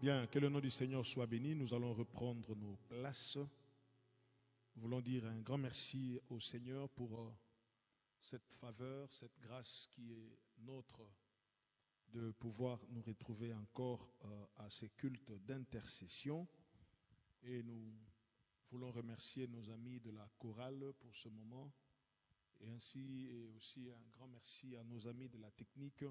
Bien, que le nom du Seigneur soit béni. Nous allons reprendre nos places. Nous voulons dire un grand merci au Seigneur pour cette faveur, cette grâce qui est nôtre de pouvoir nous retrouver encore à ces cultes d'intercession. Et nous voulons remercier nos amis de la chorale pour ce moment. Et aussi un grand merci à nos amis de la technique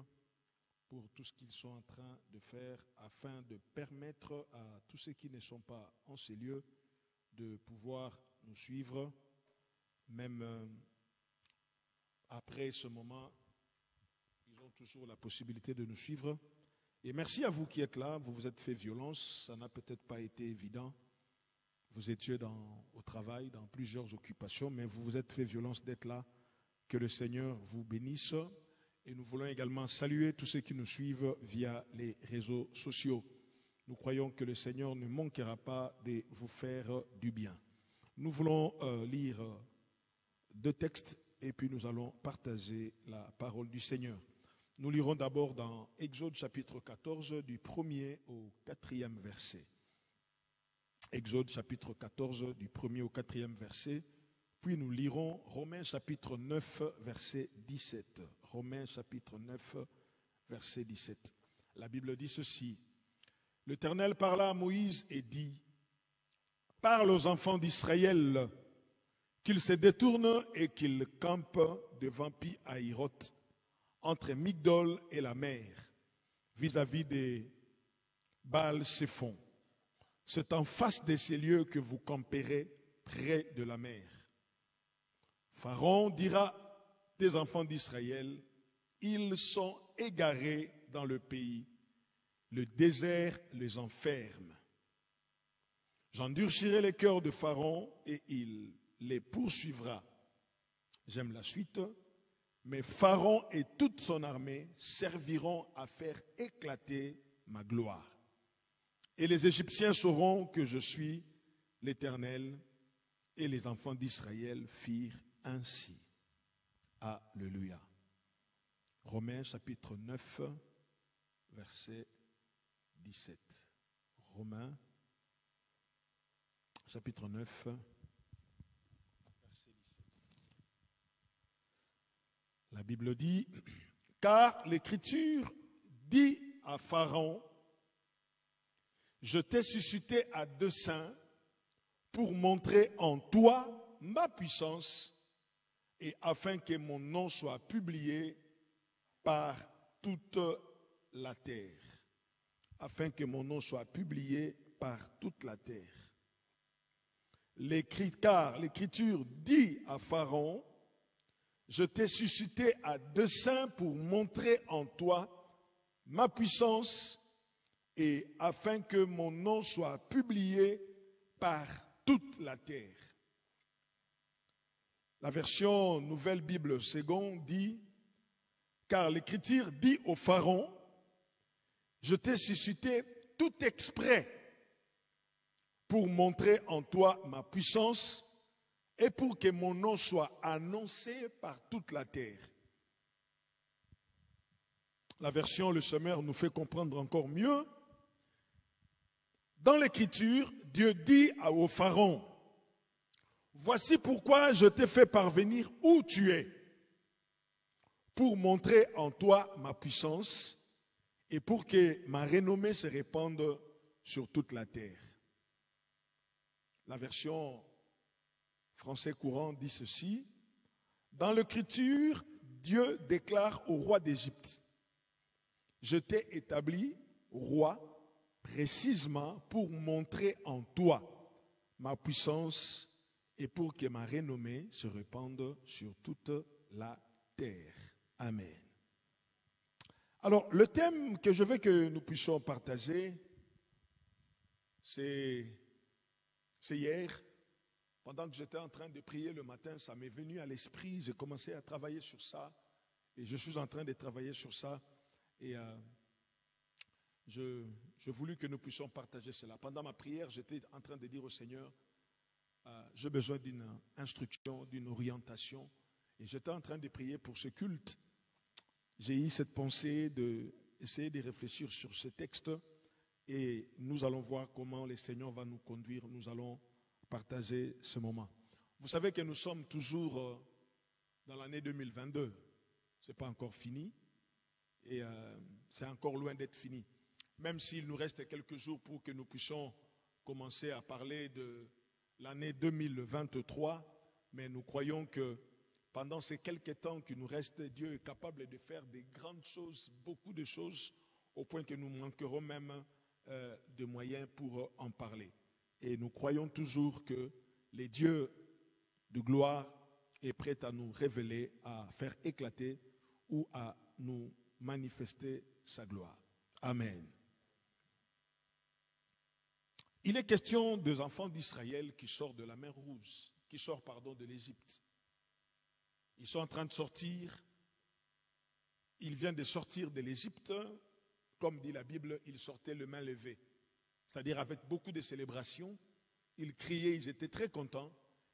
pour tout ce qu'ils sont en train de faire afin de permettre à tous ceux qui ne sont pas en ces lieux de pouvoir nous suivre, même après ce moment, ils ont toujours la possibilité de nous suivre. Et merci à vous qui êtes là, vous vous êtes fait violence, ça n'a peut-être pas été évident. Vous étiez au travail, dans plusieurs occupations, mais vous vous êtes fait violence d'être là. Que le Seigneur vous bénisse. Et nous voulons également saluer tous ceux qui nous suivent via les réseaux sociaux. Nous croyons que le Seigneur ne manquera pas de vous faire du bien. Nous voulons lire deux textes et puis nous allons partager la parole du Seigneur. Nous lirons d'abord dans Exode chapitre 14 du 1er au 4e verset. Exode chapitre 14 du 1er au 4e verset. Puis nous lirons Romains chapitre 9 verset 17. Romains chapitre 9 verset 17. La Bible dit ceci. L'Éternel parla à Moïse et dit, « Parle aux enfants d'Israël qu'ils se détournent et qu'ils campent devant Pi-Hahiroth, entre Migdol et la mer, vis-à-vis des Baal-Séphon. C'est en face de ces lieux que vous camperez près de la mer. Pharaon dira des enfants d'Israël, ils sont égarés dans le pays, le désert les enferme. J'endurcirai les cœurs de Pharaon et il les poursuivra. » J'aime la suite. « Mais Pharaon et toute son armée serviront à faire éclater ma gloire. Et les Égyptiens sauront que je suis l'Éternel. » Et les enfants d'Israël firent ainsi. Alléluia. Romains chapitre 9, verset 17. Romains chapitre 9, verset 17. La Bible dit, « Car l'Écriture dit à Pharaon, je t'ai suscité à dessein pour montrer en toi ma puissance et afin que mon nom soit publié par toute la terre. » Afin que mon nom soit publié par toute la terre. Car l'Écriture dit à Pharaon, je t'ai suscité à dessein pour montrer en toi ma puissance et afin que mon nom soit publié par toute la terre. La version Nouvelle Bible Seconde dit, car l'Écriture dit au Pharaon, je t'ai suscité tout exprès pour montrer en toi ma puissance et pour que mon nom soit annoncé par toute la terre. La version Le Semeur nous fait comprendre encore mieux. Dans l'Écriture, Dieu dit au Pharaon, voici pourquoi je t'ai fait parvenir où tu es, pour montrer en toi ma puissance et pour que ma renommée se répande sur toute la terre. La version français courant dit ceci. Dans l'Écriture, Dieu déclare au roi d'Égypte, je t'ai établi roi précisément pour montrer en toi ma puissance et pour que ma renommée se répande sur toute la terre. Amen. Alors, le thème que je veux que nous puissions partager, c'est hier, pendant que j'étais en train de prier le matin, ça m'est venu à l'esprit, j'ai commencé à travailler sur ça, et je suis en train de travailler sur ça, et je voulus que nous puissions partager cela. Pendant ma prière, j'étais en train de dire au Seigneur, j'ai besoin d'une instruction, d'une orientation, et j'étais en train de prier pour ce culte. J'ai eu cette pensée d'essayer de réfléchir sur ce texte et nous allons voir comment le Seigneur va nous conduire. Nous allons partager ce moment. Vous savez que nous sommes toujours dans l'année 2022. Ce n'est pas encore fini et c'est encore loin d'être fini. Même s'il nous reste quelques jours pour que nous puissions commencer à parler de l'année 2023, mais nous croyons que pendant ces quelques temps qui nous restent, Dieu est capable de faire des grandes choses, beaucoup de choses, au point que nous manquerons même de moyens pour en parler. Et nous croyons toujours que le Dieu de gloire est prêt à nous révéler, à faire éclater ou à nous manifester sa gloire. Amen. Il est question des enfants d'Israël qui sortent de la mer Rouge, qui sortent, de l'Égypte. Ils sont en train de sortir, ils viennent de sortir de l'Égypte, comme dit la Bible, ils sortaient les mains levées, c'est-à-dire avec beaucoup de célébrations, ils criaient, ils étaient très contents,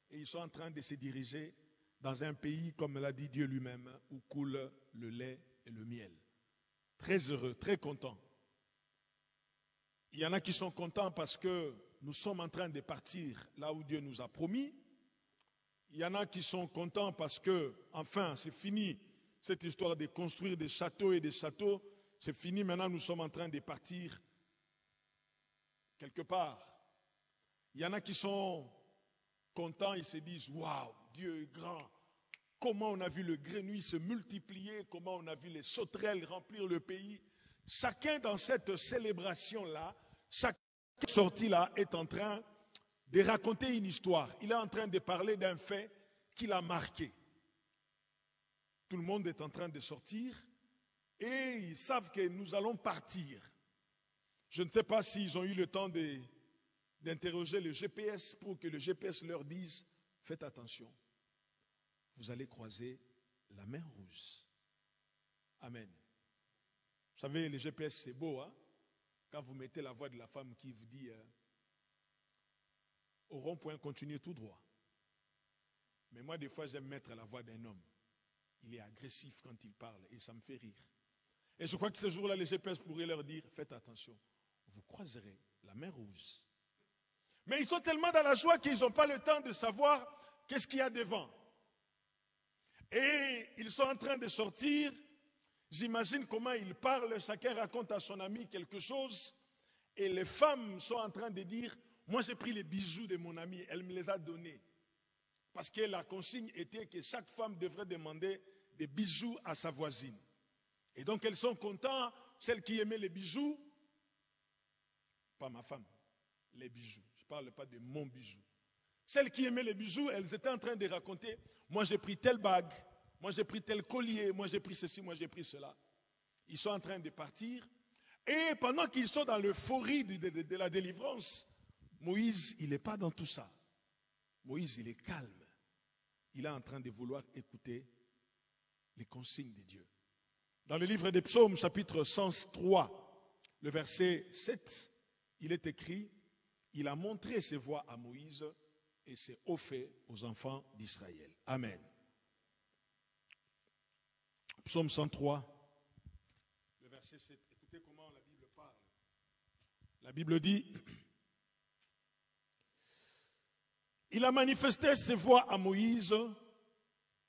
et ils sont en train de se diriger dans un pays, comme l'a dit Dieu lui-même, où coule le lait et le miel. Très heureux, très contents. Il y en a qui sont contents parce que nous sommes en train de partir là où Dieu nous a promis. Il y en a qui sont contents parce que, enfin, c'est fini cette histoire de construire des châteaux et des châteaux. C'est fini, maintenant nous sommes en train de partir quelque part. Il y en a qui sont contents, ils se disent, waouh, Dieu est grand. Comment on a vu le grenouille se multiplier, comment on a vu les sauterelles remplir le pays. Chacun dans cette célébration-là, chaque sortie-là est en train de raconter une histoire. Il est en train de parler d'un fait qui l'a marqué. Tout le monde est en train de sortir et ils savent que nous allons partir. Je ne sais pas s'ils ont eu le temps d'interroger le GPS pour que le GPS leur dise « Faites attention, vous allez croiser la mer Rouge. » Amen. Vous savez, le GPS c'est beau, hein? Quand vous mettez la voix de la femme qui vous dit au rond-point, continuez tout droit. Mais moi, des fois, j'aime mettre la voix d'un homme. Il est agressif quand il parle et ça me fait rire. Et je crois que ce jour-là, les GPS pourraient leur dire, faites attention, vous croiserez la mer Rouge. Mais ils sont tellement dans la joie qu'ils n'ont pas le temps de savoir qu'est-ce qu'il y a devant. Et ils sont en train de sortir. J'imagine comment ils parlent, chacun raconte à son ami quelque chose. Et les femmes sont en train de dire, moi j'ai pris les bijoux de mon ami, elle me les a donnés. Parce que la consigne était que chaque femme devrait demander des bijoux à sa voisine. Et donc elles sont contentes, celles qui aimaient les bijoux, pas ma femme, les bijoux. Je ne parle pas de mon bijou. Celles qui aimaient les bijoux, elles étaient en train de raconter, moi j'ai pris telle bague, moi j'ai pris tel collier, moi j'ai pris ceci, moi j'ai pris cela. Ils sont en train de partir. Et pendant qu'ils sont dans l'euphorie de la délivrance, Moïse, il n'est pas dans tout ça. Moïse, il est calme. Il est en train de vouloir écouter les consignes de Dieu. Dans le livre des Psaumes, chapitre 103, le verset 7, il est écrit, il a montré ses voies à Moïse et ses hauts faits aux enfants d'Israël. Amen. Psaume 103, le verset 7. Écoutez comment la Bible parle. La Bible dit, il a manifesté ses voies à Moïse,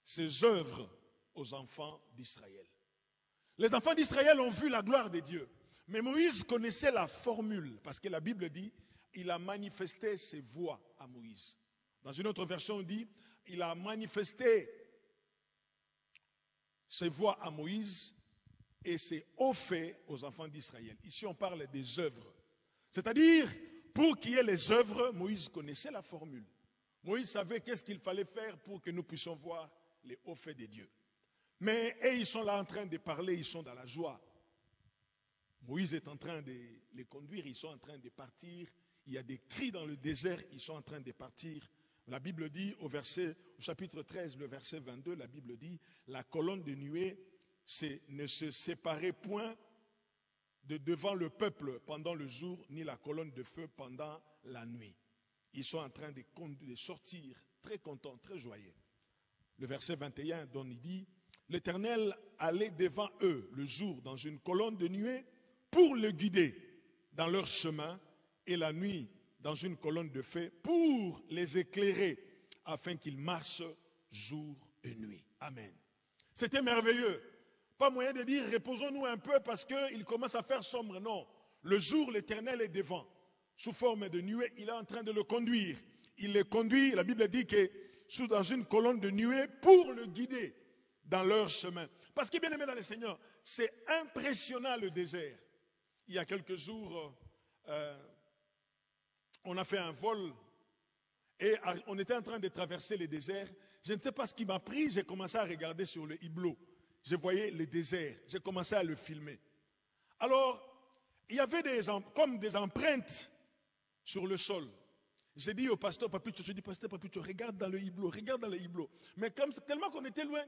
ses œuvres aux enfants d'Israël. Les enfants d'Israël ont vu la gloire de Dieu. Mais Moïse connaissait la formule, parce que la Bible dit, il a manifesté ses voies à Moïse. Dans une autre version, on dit, il a manifesté ses voies à Moïse et ses hauts faits aux enfants d'Israël. Ici, on parle des œuvres. C'est-à-dire, pour qu'il y ait les œuvres, Moïse connaissait la formule. Moïse savait qu'est-ce qu'il fallait faire pour que nous puissions voir les hauts faits de Dieu. Mais ils sont là en train de parler, ils sont dans la joie. Moïse est en train de les conduire, ils sont en train de partir. Il y a des cris dans le désert, ils sont en train de partir. La Bible dit au chapitre 13, le verset 22, la Bible dit, la colonne de nuée ne se séparait point de devant le peuple pendant le jour, ni la colonne de feu pendant la nuit. Ils sont en train de sortir très contents, très joyeux. Le verset 21 donne, il dit, l'Éternel allait devant eux le jour dans une colonne de nuée pour le guider dans leur chemin et la nuit dans une colonne de feu pour les éclairer afin qu'ils marchent jour et nuit. Amen. C'était merveilleux. Pas moyen de dire reposons-nous un peu parce qu'il commence à faire sombre. Non. Le jour, l'Éternel est devant. Sous forme de nuée, il est en train de le conduire. Il les conduit, la Bible dit que sous dans une colonne de nuée pour le guider dans leur chemin. Parce que bien aimé dans le Seigneur, c'est impressionnant le désert. Il y a quelques jours, on a fait un vol et on était en train de traverser le désert. Je ne sais pas ce qui m'a pris, j'ai commencé à regarder sur le hublot. Je voyais le désert, j'ai commencé à le filmer. Alors, il y avait comme des empreintes sur le sol. J'ai dit au pasteur Papicho, je dis, pasteur Papicho, regarde dans le hublot, regarde dans le hublot. Mais tellement qu'on était loin,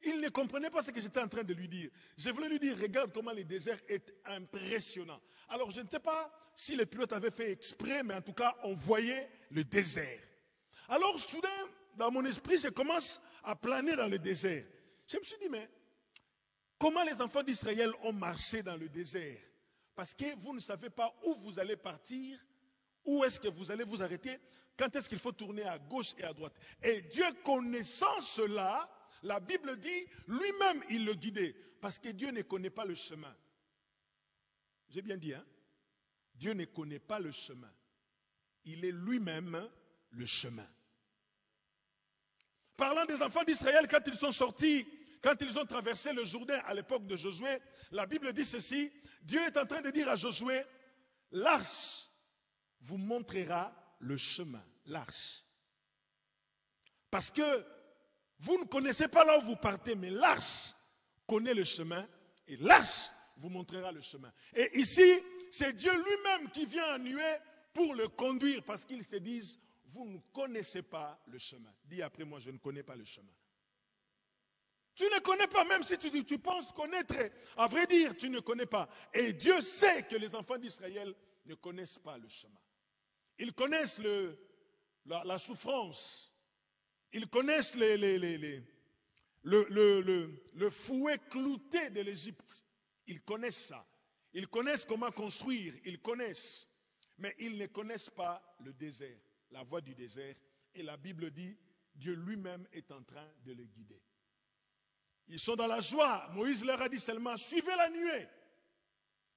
il ne comprenait pas ce que j'étais en train de lui dire. Je voulais lui dire, regarde comment le désert est impressionnant. Alors, je ne sais pas si les pilotes avaient fait exprès, mais en tout cas, on voyait le désert. Alors, soudain, dans mon esprit, je commence à planer dans le désert. Je me suis dit, mais comment les enfants d'Israël ont marché dans le désert? Parce que vous ne savez pas où vous allez partir, où est-ce que vous allez vous arrêter, quand est-ce qu'il faut tourner à gauche et à droite. Et Dieu, connaissant cela, la Bible dit, lui-même, il le guidait. Parce que Dieu ne connaît pas le chemin. J'ai bien dit, hein? Dieu ne connaît pas le chemin. Il est lui-même le chemin. Parlant des enfants d'Israël, quand ils sont sortis, quand ils ont traversé le Jourdain à l'époque de Josué, la Bible dit ceci, Dieu est en train de dire à Josué, l'arche vous montrera le chemin, l'arche. Parce que vous ne connaissez pas là où vous partez, mais l'arche connaît le chemin et l'arche vous montrera le chemin. Et ici, c'est Dieu lui-même qui vient en nuée pour le conduire parce qu'ils se disent, vous ne connaissez pas le chemin. Dis après moi, je ne connais pas le chemin. Tu ne connais pas, même si tu penses connaître. À vrai dire, tu ne connais pas. Et Dieu sait que les enfants d'Israël ne connaissent pas le chemin. Ils connaissent la souffrance. Ils connaissent le fouet clouté de l'Égypte. Ils connaissent ça. Ils connaissent comment construire. Ils connaissent. Mais ils ne connaissent pas le désert, la voie du désert. Et la Bible dit, Dieu lui-même est en train de les guider. Ils sont dans la joie. Moïse leur a dit seulement, suivez la nuée.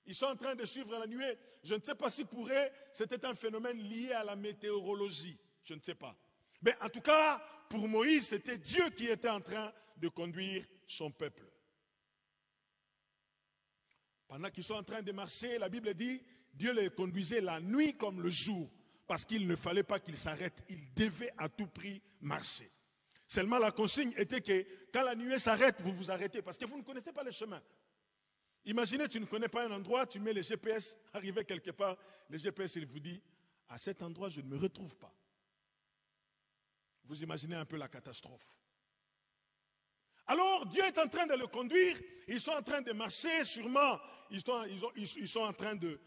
Ils sont en train de suivre la nuée. Je ne sais pas si pour eux, c'était un phénomène lié à la météorologie. Je ne sais pas. Mais en tout cas, pour Moïse, c'était Dieu qui était en train de conduire son peuple. Pendant qu'ils sont en train de marcher, la Bible dit, Dieu les conduisait la nuit comme le jour. Parce qu'il ne fallait pas qu'ils s'arrêtent. Ils devaient à tout prix marcher. Seulement la consigne était que quand la nuée s'arrête, vous vous arrêtez. Parce que vous ne connaissez pas le chemin. Imaginez, tu ne connais pas un endroit, tu mets le GPS, arrivé quelque part, le GPS, il vous dit, à cet endroit, je ne me retrouve pas. Vous imaginez un peu la catastrophe. Alors, Dieu est en train de le conduire, ils sont en train de marcher, sûrement, ils sont en train de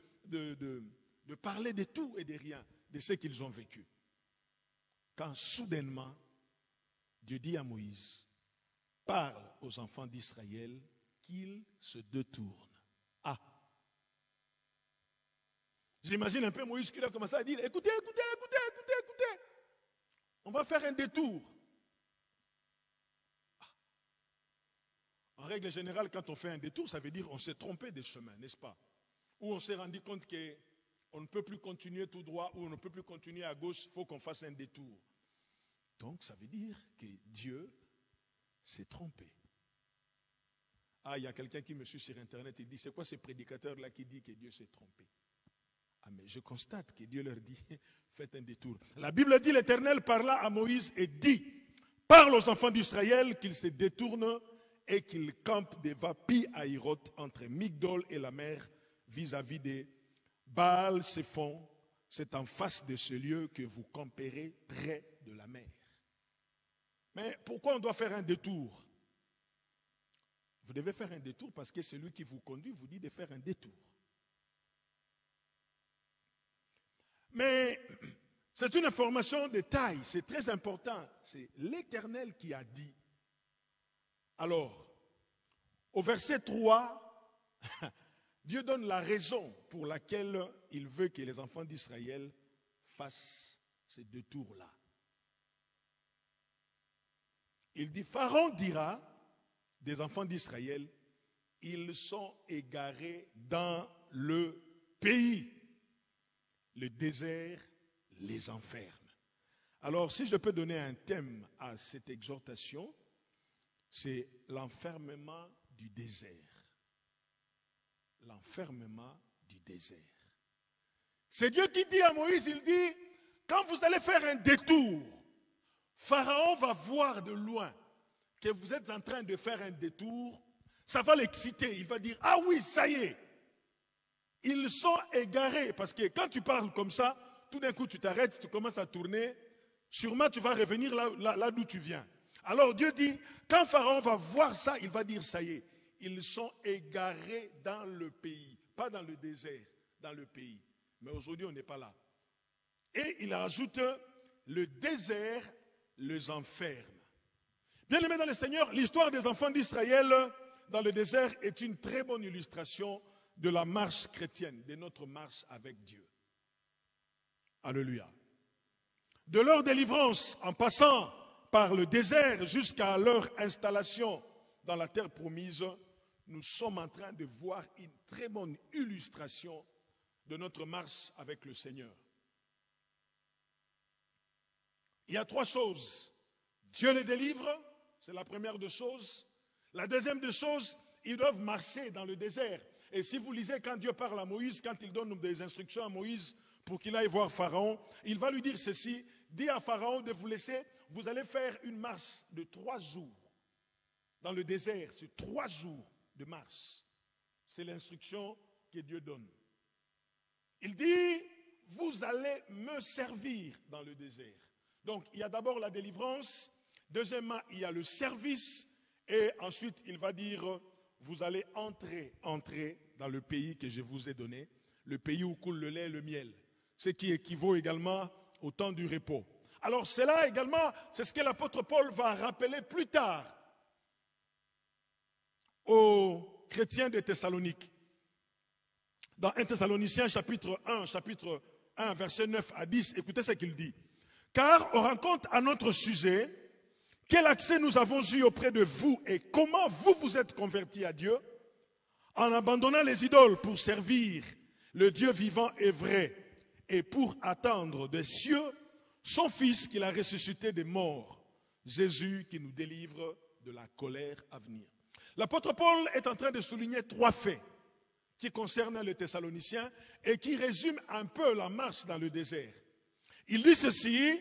parler de tout et de rien, de ce qu'ils ont vécu. Quand soudainement, Dieu dit à Moïse, parle aux enfants d'Israël qu'ils se détournent. Ah! J'imagine un peu Moïse qui a commencé à dire, écoutez, on va faire un détour. Ah. En règle générale, quand on fait un détour, ça veut dire qu'on s'est trompé des chemins, n'est-ce pas? Ou on s'est rendu compte qu'on ne peut plus continuer tout droit, ou on ne peut plus continuer à gauche, il faut qu'on fasse un détour. Donc, ça veut dire que Dieu s'est trompé. Ah, il y a quelqu'un qui me suit sur Internet, il dit, c'est quoi ces prédicateurs-là qui disent que Dieu s'est trompé? Ah, mais je constate que Dieu leur dit, faites un détour. La Bible dit, l'Éternel parla à Moïse et dit, parle aux enfants d'Israël qu'ils se détournent et qu'ils campent des Pi Hahiroth entre Migdol et la mer vis-à-vis des Baal-Séphon. C'est en face de ce lieu que vous camperez près de la mer. Mais pourquoi on doit faire un détour? Vous devez faire un détour parce que celui qui vous conduit vous dit de faire un détour. Mais c'est une information de taille, c'est très important. C'est l'Éternel qui a dit. Alors, au verset 3, Dieu donne la raison pour laquelle il veut que les enfants d'Israël fassent ces deux tours-là. Il dit, Pharaon dira des enfants d'Israël, ils sont égarés dans le pays. Le désert les enferme. Alors, si je peux donner un thème à cette exhortation, c'est l'enfermement du désert. L'enfermement du désert. C'est Dieu qui dit à Moïse, il dit, quand vous allez faire un détour, Pharaon va voir de loin que vous êtes en train de faire un détour, ça va l'exciter, il va dire, ah oui, ça y est, ils sont égarés, parce que quand tu parles comme ça, tout d'un coup tu t'arrêtes, tu commences à tourner, sûrement tu vas revenir là d'où tu viens. Alors Dieu dit, quand Pharaon va voir ça, il va dire, ça y est, ils sont égarés dans le pays, pas dans le désert, dans le pays. Mais aujourd'hui, on n'est pas là. Et il ajoute, le désert les enferme. Bien aimés dans le Seigneur, l'histoire des enfants d'Israël dans le désert est une très bonne illustration de la marche chrétienne, de notre marche avec Dieu. Alléluia. De leur délivrance en passant par le désert jusqu'à leur installation dans la terre promise, nous sommes en train de voir une très bonne illustration de notre marche avec le Seigneur. Il y a trois choses. Dieu les délivre, c'est la première des choses. La deuxième des choses, ils doivent marcher dans le désert. Et si vous lisez quand Dieu parle à Moïse, quand il donne des instructions à Moïse pour qu'il aille voir Pharaon, il va lui dire ceci, dis à Pharaon de vous laisser, vous allez faire une marche de 3 jours dans le désert, c'est 3 jours de marche. C'est l'instruction que Dieu donne. Il dit, vous allez me servir dans le désert. Donc, il y a d'abord la délivrance, deuxièmement, il y a le service, et ensuite, il va dire, vous allez entrer dans le pays que je vous ai donné, le pays où coule le lait et le miel, ce qui équivaut également au temps du repos. Alors, cela également, c'est ce que l'apôtre Paul va rappeler plus tard aux chrétiens de Thessalonique. Dans 1 Thessaloniciens chapitre 1, verset 9 à 10, écoutez ce qu'il dit. Car on rencontre à notre sujet quel accès nous avons eu auprès de vous et comment vous vous êtes convertis à Dieu en abandonnant les idoles pour servir le Dieu vivant et vrai et pour attendre des cieux son Fils qu'il a ressuscité des morts, Jésus qui nous délivre de la colère à venir. L'apôtre Paul est en train de souligner 3 faits qui concernent les Thessaloniciens et qui résument un peu la marche dans le désert. Il dit ceci,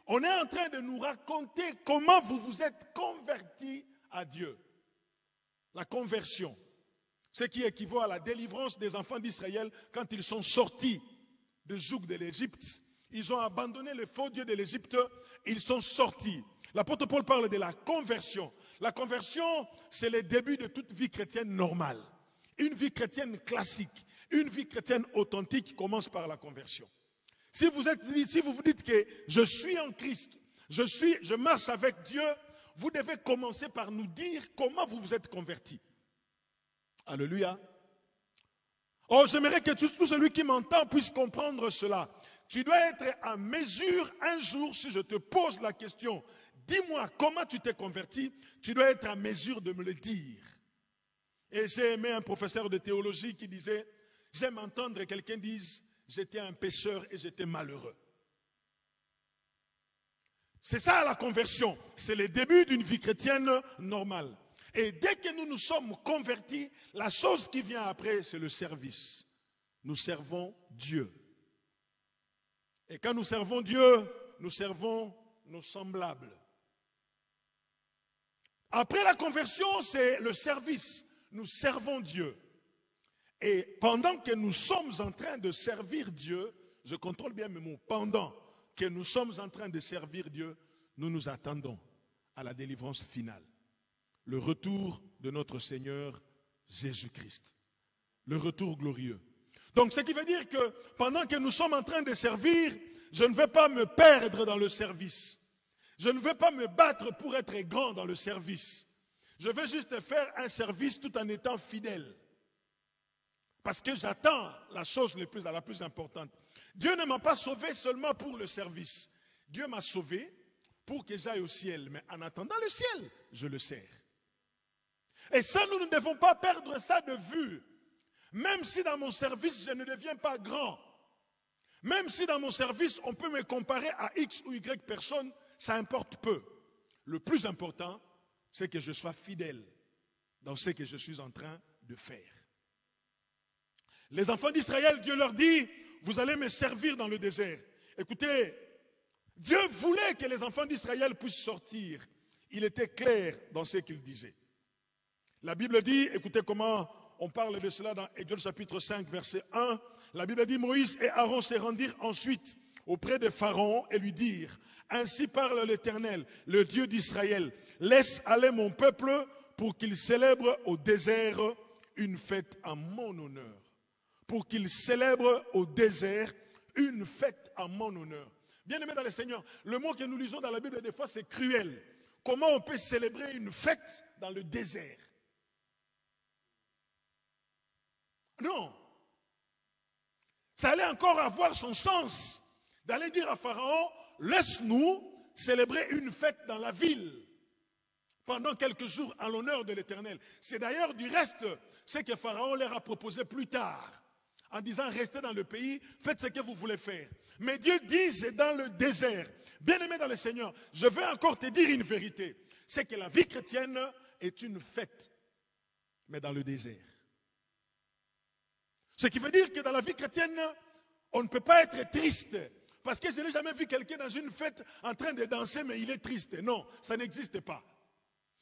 on est en train de nous raconter comment vous vous êtes convertis à Dieu. La conversion, ce qui équivaut à la délivrance des enfants d'Israël quand ils sont sortis du joug de l'Égypte. Ils ont abandonné le faux Dieu de l'Égypte, ils sont sortis. L'apôtre Paul parle de la conversion. La conversion, c'est le début de toute vie chrétienne normale. Une vie chrétienne classique, une vie chrétienne authentique commence par la conversion. Si vous vous dites que je suis en Christ, je marche avec Dieu, vous devez commencer par nous dire comment vous vous êtes convertis. Alléluia. Oh, j'aimerais que tout celui qui m'entend puisse comprendre cela. Tu dois être en mesure, un jour, si je te pose la question, dis-moi comment tu t'es converti, tu dois être en mesure de me le dire. Et j'ai aimé un professeur de théologie qui disait, j'aime entendre quelqu'un dire, j'étais un pécheur et j'étais malheureux. C'est ça la conversion, c'est le début d'une vie chrétienne normale. Et dès que nous nous sommes convertis, la chose qui vient après, c'est le service. Nous servons Dieu. Et quand nous servons Dieu, nous servons nos semblables. Après la conversion, c'est le service. Nous servons Dieu. Et pendant que nous sommes en train de servir Dieu, je contrôle bien mes mots, pendant que nous sommes en train de servir Dieu, nous nous attendons à la délivrance finale. Le retour de notre Seigneur Jésus-Christ. Le retour glorieux. Donc ce qui veut dire que pendant que nous sommes en train de servir, je ne vais pas me perdre dans le service. Je ne vais pas me battre pour être grand dans le service. Je vais juste faire un service tout en étant fidèle. Parce que j'attends la chose la plus importante. Dieu ne m'a pas sauvé seulement pour le service. Dieu m'a sauvé pour que j'aille au ciel. Mais en attendant le ciel, je le sers. Et ça, nous ne devons pas perdre ça de vue. Même si dans mon service, je ne deviens pas grand. Même si dans mon service, on peut me comparer à X ou Y personnes, ça importe peu. Le plus important, c'est que je sois fidèle dans ce que je suis en train de faire. Les enfants d'Israël, Dieu leur dit, vous allez me servir dans le désert. Écoutez, Dieu voulait que les enfants d'Israël puissent sortir. Il était clair dans ce qu'il disait. La Bible dit, écoutez comment on parle de cela dans Exode chapitre 5, verset 1. La Bible dit, Moïse et Aaron se rendirent ensuite auprès de Pharaon et lui dirent, ainsi parle l'Éternel, le Dieu d'Israël, laisse aller mon peuple pour qu'il célèbre au désert une fête en mon honneur. Pour qu'il célèbre au désert une fête en mon honneur. Bien-aimés dans le Seigneur, le mot que nous lisons dans la Bible des fois c'est cruel. Comment on peut célébrer une fête dans le désert? Non. Ça allait encore avoir son sens d'aller dire à Pharaon, laisse-nous célébrer une fête dans la ville pendant quelques jours en l'honneur de l'Éternel. C'est d'ailleurs du reste ce que Pharaon leur a proposé plus tard, en disant restez dans le pays, faites ce que vous voulez faire. Mais Dieu dit c'est dans le désert. Bien-aimé dans le Seigneur, je vais encore te dire une vérité, c'est que la vie chrétienne est une fête, mais dans le désert. Ce qui veut dire que dans la vie chrétienne, on ne peut pas être triste. Parce que je n'ai jamais vu quelqu'un dans une fête en train de danser, mais il est triste. Non, ça n'existe pas.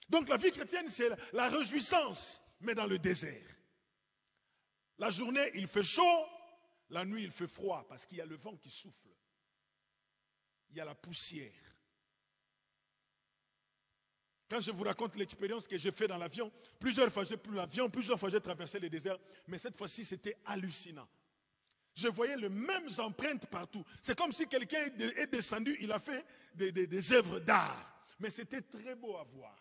Donc la vie chrétienne, c'est la réjouissance, mais dans le désert. La journée, il fait chaud, la nuit, il fait froid, parce qu'il y a le vent qui souffle. Il y a la poussière. Quand je vous raconte l'expérience que j'ai faite dans l'avion, plusieurs fois j'ai pris l'avion, plusieurs fois j'ai traversé le désert, mais cette fois-ci c'était hallucinant. Je voyais les mêmes empreintes partout. C'est comme si quelqu'un est descendu, il a fait des œuvres d'art. Mais c'était très beau à voir.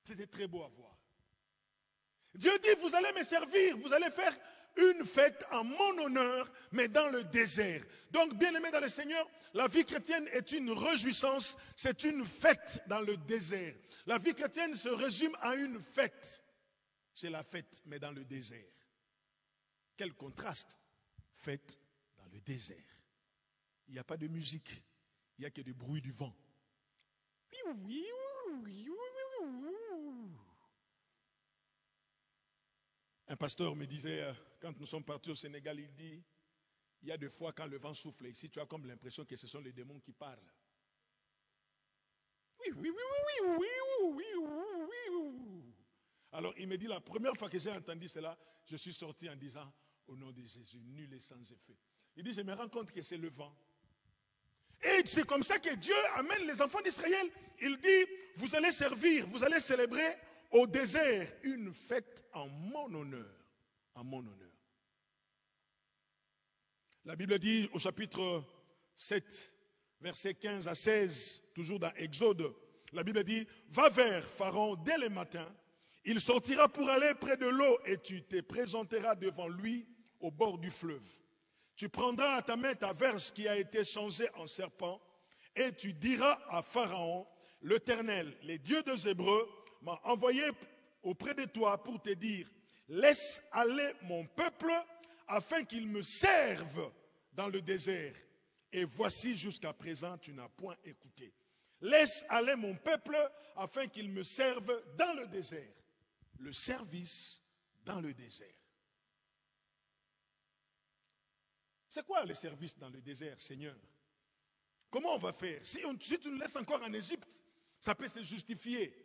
C'était très beau à voir. Dieu dit, vous allez me servir, vous allez faire une fête en mon honneur, mais dans le désert. Donc, bien-aimés dans le Seigneur, la vie chrétienne est une réjouissance, c'est une fête dans le désert. La vie chrétienne se résume à une fête. C'est la fête, mais dans le désert. Quel contraste! Fête dans le désert. Il n'y a pas de musique, il n'y a que du bruit du vent. Un pasteur me disait, quand nous sommes partis au Sénégal, il dit, il y a des fois quand le vent souffle ici, tu as comme l'impression que ce sont les démons qui parlent. Alors il me dit, la première fois que j'ai entendu cela, je suis sorti en disant, au nom de Jésus, nul et sans effet. Il dit, je me rends compte que c'est le vent. Et c'est comme ça que Dieu amène les enfants d'Israël. Il dit, vous allez servir, vous allez célébrer au désert une fête en mon honneur. En mon honneur. La Bible dit au chapitre 7, versets 15 à 16, toujours dans Exode, la Bible dit, va vers Pharaon dès le matin, il sortira pour aller près de l'eau et tu te présenteras devant lui au bord du fleuve. Tu prendras à ta main ta verge qui a été changée en serpent et tu diras à Pharaon, l'Éternel, les dieux des Hébreux, m'a envoyé auprès de toi pour te dire, laisse aller mon peuple afin qu'il me serve dans le désert. Et voici jusqu'à présent, tu n'as point écouté. Laisse aller mon peuple afin qu'il me serve dans le désert. Le service dans le désert. C'est quoi le service dans le désert, Seigneur? Comment on va faire? Si tu nous laisses encore en Égypte, ça peut se justifier.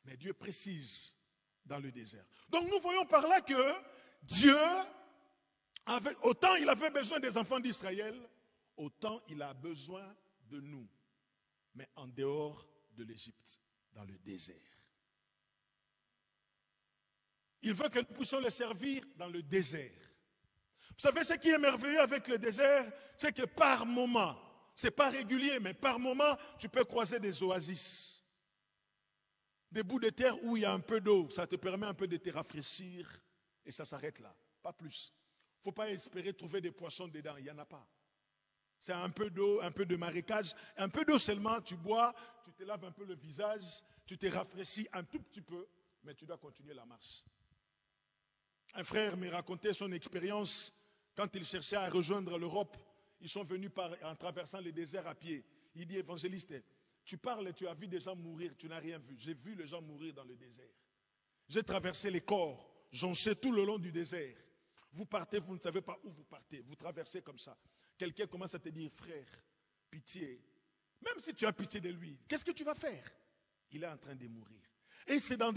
Mais Dieu précise dans le désert. Donc nous voyons par là que Dieu, autant il avait besoin des enfants d'Israël, autant il a besoin de nous. Mais en dehors de l'Égypte, dans le désert. Il veut que nous puissions le servir dans le désert. Vous savez ce qui est merveilleux avec le désert, c'est que par moment, ce n'est pas régulier, mais par moment, tu peux croiser des oasis. Des bouts de terre où il y a un peu d'eau, ça te permet un peu de te rafraîchir et ça s'arrête là, pas plus. Il ne faut pas espérer trouver des poissons dedans, il n'y en a pas. C'est un peu d'eau, un peu de marécage, un peu d'eau seulement, tu bois, tu te laves un peu le visage, tu te rafraîchis un tout petit peu, mais tu dois continuer la marche. Un frère me racontait son expérience quand il cherchait à rejoindre l'Europe. Ils sont venus en traversant le désert à pied. Il dit, évangéliste, tu parles et tu as vu des gens mourir, tu n'as rien vu. J'ai vu les gens mourir dans le désert. J'ai traversé les corps, jonché tout le long du désert. Vous partez, vous ne savez pas où vous partez. Vous traversez comme ça. Quelqu'un commence à te dire, frère, pitié. Même si tu as pitié de lui, qu'est-ce que tu vas faire? Il est en train de mourir. Et c'est dans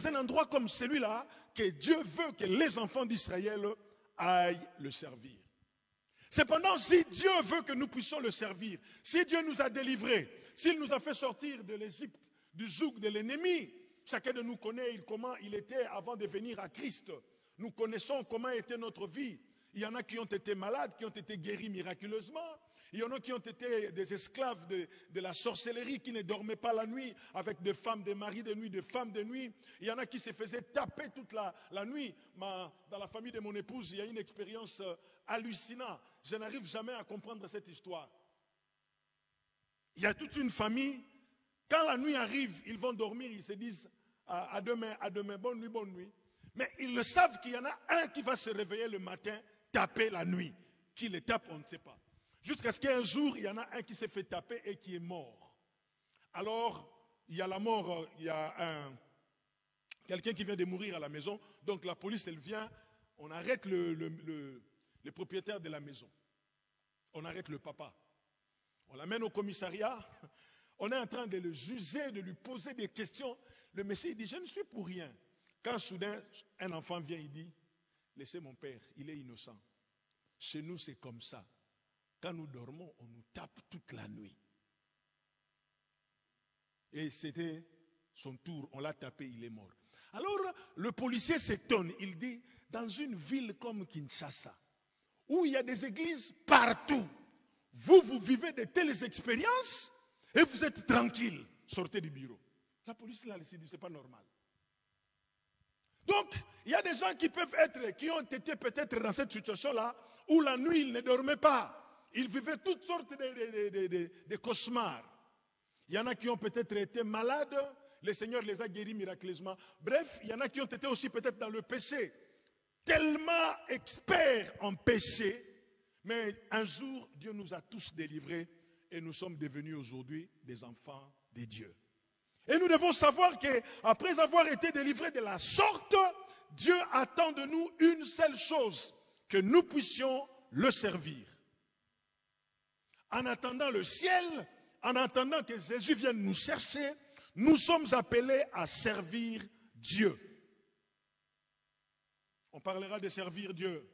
un endroit comme celui-là que Dieu veut que les enfants d'Israël aillent le servir. Cependant, si Dieu veut que nous puissions le servir, si Dieu nous a délivrés, s'il nous a fait sortir de l'Égypte, du joug de l'ennemi, chacun de nous connaît comment il était avant de venir à Christ. Nous connaissons comment était notre vie. Il y en a qui ont été malades, qui ont été guéris miraculeusement. Il y en a qui ont été des esclaves de la sorcellerie, qui ne dormaient pas la nuit, avec des femmes, des maris de nuit, des femmes de nuit. Il y en a qui se faisaient taper toute la nuit. Dans la famille de mon épouse, il y a une expérience hallucinante. Je n'arrive jamais à comprendre cette histoire. Il y a toute une famille, quand la nuit arrive, ils vont dormir, ils se disent à demain, bonne nuit, bonne nuit. Mais ils le savent qu'il y en a un qui va se réveiller le matin, taper la nuit. Qui le tape, on ne sait pas. Jusqu'à ce qu'un jour, il y en a un qui s'est fait taper et qui est mort. Alors, il y a la mort, il y a quelqu'un qui vient de mourir à la maison. Donc la police, elle vient, on arrête le propriétaire de la maison. On arrête le papa. On l'amène au commissariat. On est en train de le juger, de lui poser des questions. Le monsieur, il dit, je ne suis pour rien. Quand soudain, un enfant vient, il dit, laissez mon père, il est innocent. Chez nous, c'est comme ça. Quand nous dormons, on nous tape toute la nuit. Et c'était son tour, on l'a tapé, il est mort. Alors, le policier s'étonne, il dit, dans une ville comme Kinshasa, où il y a des églises partout, vous vivez de telles expériences et vous êtes tranquille, sortez du bureau. La police l'a laissé dire, c'est pas normal. Donc, il y a des gens qui ont été peut-être dans cette situation-là, où la nuit, ils ne dormaient pas. Ils vivaient toutes sortes de cauchemars. Il y en a qui ont peut-être été malades, le Seigneur les a guéris miraculeusement. Bref, il y en a qui ont été aussi peut-être dans le péché, tellement experts en péché, mais un jour, Dieu nous a tous délivrés et nous sommes devenus aujourd'hui des enfants de Dieu. Et nous devons savoir qu'après avoir été délivrés de la sorte, Dieu attend de nous une seule chose, que nous puissions le servir. En attendant le ciel, en attendant que Jésus vienne nous chercher, nous sommes appelés à servir Dieu. On parlera de servir Dieu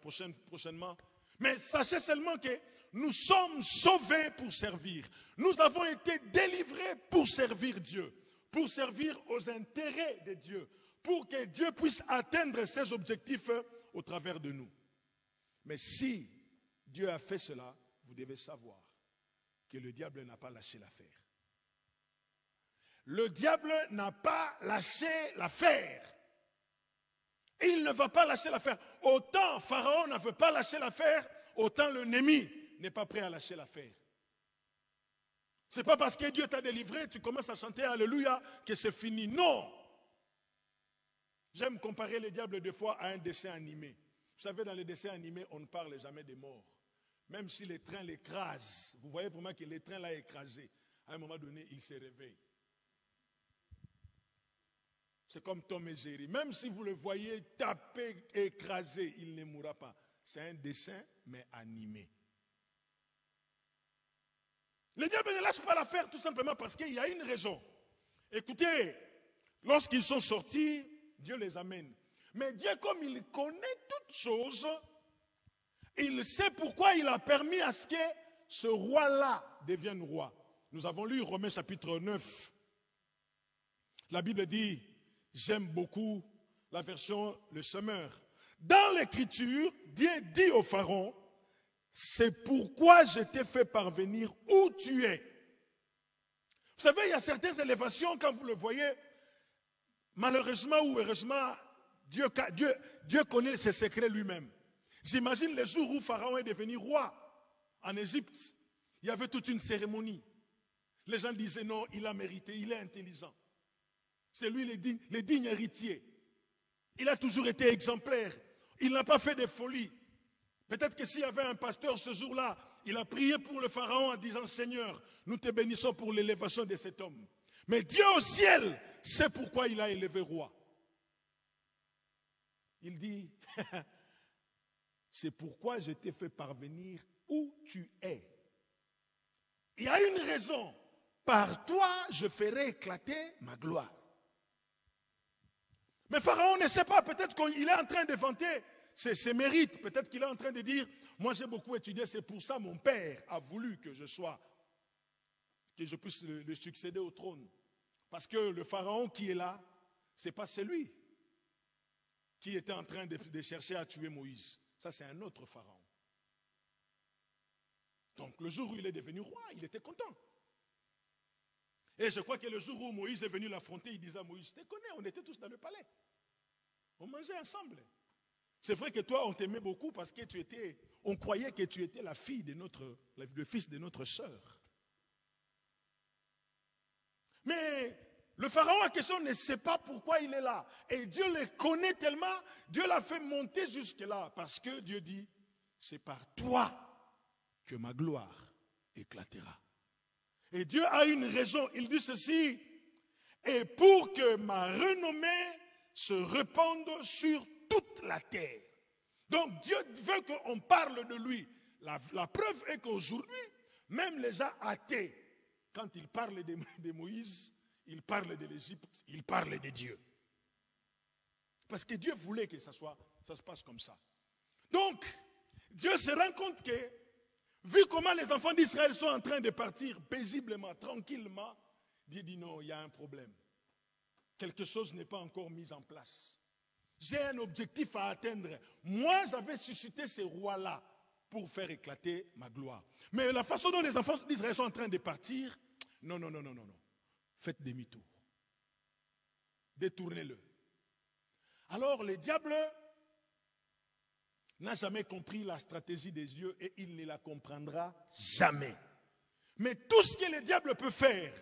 prochainement. Mais sachez seulement que nous sommes sauvés pour servir. Nous avons été délivrés pour servir Dieu, pour servir aux intérêts de Dieu, pour que Dieu puisse atteindre ses objectifs au travers de nous. Mais si Dieu a fait cela, vous devez savoir que le diable n'a pas lâché l'affaire. Le diable n'a pas lâché l'affaire. Il ne va pas lâcher l'affaire. Autant Pharaon ne veut pas lâcher l'affaire, autant l'ennemi n'est pas prêt à lâcher l'affaire. Ce n'est pas parce que Dieu t'a délivré, tu commences à chanter Alléluia, que c'est fini. Non. J'aime comparer le diable des fois à un dessin animé. Vous savez, dans les dessins animés, on ne parle jamais des morts. Même si les trains l'écrasent, vous voyez pour moi que les trains l'ont écrasé. À un moment donné, il se réveille. C'est comme Tom et Jerry. Même si vous le voyez taper, écraser, il ne mourra pas. C'est un dessin, mais animé. Le diable ne lâche pas l'affaire tout simplement parce qu'il y a une raison. Écoutez, lorsqu'ils sont sortis, Dieu les amène. Mais Dieu, comme il connaît toutes choses, il sait pourquoi il a permis à ce que ce roi-là devienne roi. Nous avons lu Romains chapitre 9. La Bible dit, j'aime beaucoup la version Le Semeur. Dans l'écriture, Dieu dit au Pharaon, c'est pourquoi je t'ai fait parvenir où tu es. Vous savez, il y a certaines élévations, quand vous le voyez, malheureusement ou heureusement, Dieu connaît ses secrets lui-même. J'imagine les jours où Pharaon est devenu roi en Égypte. Il y avait toute une cérémonie. Les gens disaient non, il a mérité, il est intelligent. C'est lui le digne héritier. Il a toujours été exemplaire. Il n'a pas fait de folie. Peut-être que s'il y avait un pasteur ce jour-là, il a prié pour le Pharaon en disant, Seigneur, nous te bénissons pour l'élévation de cet homme. Mais Dieu au ciel sait pourquoi il a élevé roi. Il dit, c'est pourquoi je t'ai fait parvenir où tu es. Il y a une raison. Par toi, je ferai éclater ma gloire. Mais Pharaon ne sait pas, peut-être qu'il est en train de vanter ses mérites. Peut-être qu'il est en train de dire, moi j'ai beaucoup étudié, c'est pour ça mon père a voulu que je puisse le succéder au trône. Parce que le Pharaon qui est là, ce n'est pas celui qui était en train de chercher à tuer Moïse. Ça, c'est un autre Pharaon. Donc, le jour où il est devenu roi, il était content. Et je crois que le jour où Moïse est venu l'affronter, il disait à Moïse, je te connais, on était tous dans le palais. On mangeait ensemble. C'est vrai que toi, on t'aimait beaucoup parce que on croyait que tu étais le fils de notre sœur. Mais le Pharaon en question ne sait pas pourquoi il est là. Et Dieu le connaît tellement, Dieu l'a fait monter jusque-là. Parce que Dieu dit, c'est par toi que ma gloire éclatera. Et Dieu a une raison. Il dit ceci, et pour que ma renommée se répande sur toute la terre. Donc Dieu veut qu'on parle de lui. La preuve est qu'aujourd'hui, même les gens athées, quand ils parlent de Moïse, ils parlent de l'Égypte, ils parlent de Dieu. Parce que Dieu voulait que ça se passe comme ça. Donc, Dieu se rend compte que, vu comment les enfants d'Israël sont en train de partir paisiblement, tranquillement, Dieu dit non, il y a un problème. Quelque chose n'est pas encore mis en place. J'ai un objectif à atteindre. Moi, j'avais suscité ces rois-là pour faire éclater ma gloire. Mais la façon dont les enfants d'Israël sont en train de partir, non. Faites demi-tour. Détournez-le. Alors, le diable n'a jamais compris la stratégie des dieux et il ne la comprendra jamais. Mais tout ce que le diable peut faire,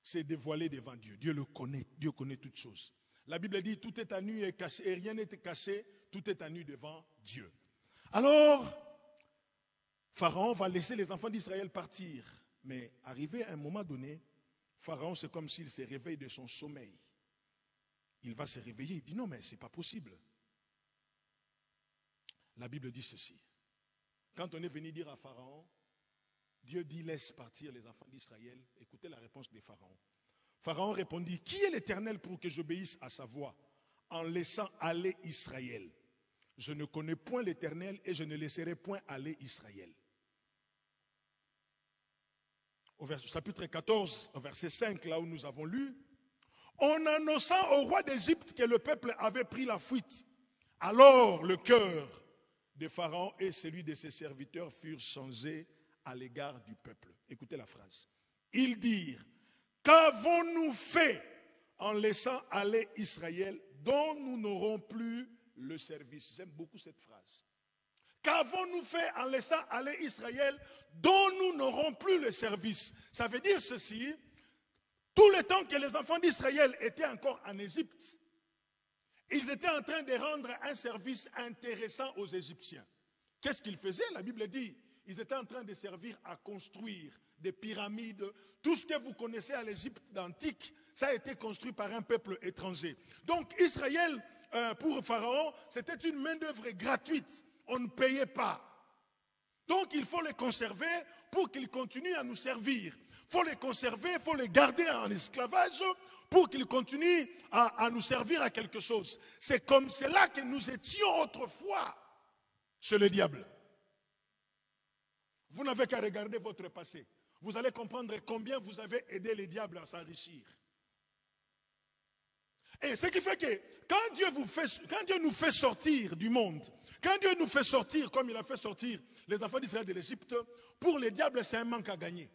c'est dévoiler devant Dieu. Dieu le connaît, Dieu connaît toutes choses. La Bible dit tout est à nu et caché, et rien n'est caché, tout est à nu devant Dieu. Alors, Pharaon va laisser les enfants d'Israël partir. Mais arrivé à un moment donné, Pharaon, c'est comme s'il se réveille de son sommeil. Il va se réveiller, il dit non mais ce n'est pas possible. La Bible dit ceci. Quand on est venu dire à Pharaon, Dieu dit laisse partir les enfants d'Israël. Écoutez la réponse de Pharaon. Pharaon répondit, qui est l'Éternel pour que j'obéisse à sa voix en laissant aller Israël? Je ne connais point l'Éternel et je ne laisserai point aller Israël. Au chapitre 14, au verset 5, là où nous avons lu, en annonçant au roi d'Égypte que le peuple avait pris la fuite, alors le cœur de Pharaon et celui de ses serviteurs furent changés à l'égard du peuple. Écoutez la phrase. Ils dirent, qu'avons-nous fait en laissant aller Israël dont nous n'aurons plus le service? J'aime beaucoup cette phrase. Qu'avons-nous fait en laissant aller Israël dont nous n'aurons plus le service? Ça veut dire ceci, tout le temps que les enfants d'Israël étaient encore en Égypte, ils étaient en train de rendre un service intéressant aux Égyptiens. Qu'est-ce qu'ils faisaient? La Bible dit, ils étaient en train de servir à construire des pyramides. Tout ce que vous connaissez à l'Égypte d'antique, ça a été construit par un peuple étranger. Donc Israël, pour Pharaon, c'était une main-d'œuvre gratuite. On ne payait pas. Donc il faut les conserver pour qu'ils continuent à nous servir. Il faut les conserver, il faut les garder en esclavage pour qu'ils continuent à nous servir à quelque chose. C'est comme cela que nous étions autrefois chez le diable. Vous n'avez qu'à regarder votre passé. Vous allez comprendre combien vous avez aidé le diable à s'enrichir. Et ce qui fait que quand Dieu nous fait sortir du monde, quand Dieu nous fait sortir comme il a fait sortir les enfants d'Israël de l'Égypte, pour les diables c'est un manque à gagner.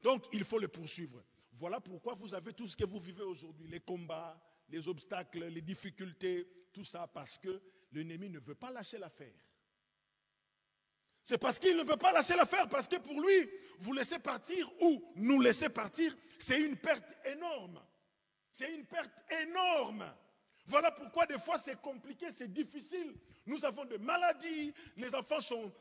Donc, il faut le poursuivre. Voilà pourquoi vous avez tout ce que vous vivez aujourd'hui, les combats, les obstacles, les difficultés, tout ça, parce que l'ennemi ne veut pas lâcher l'affaire. C'est parce qu'il ne veut pas lâcher l'affaire, parce que pour lui, vous laissez partir ou nous laisser partir, c'est une perte énorme. C'est une perte énorme. Voilà pourquoi des fois c'est compliqué, c'est difficile. Nous avons des maladies, les enfants sont...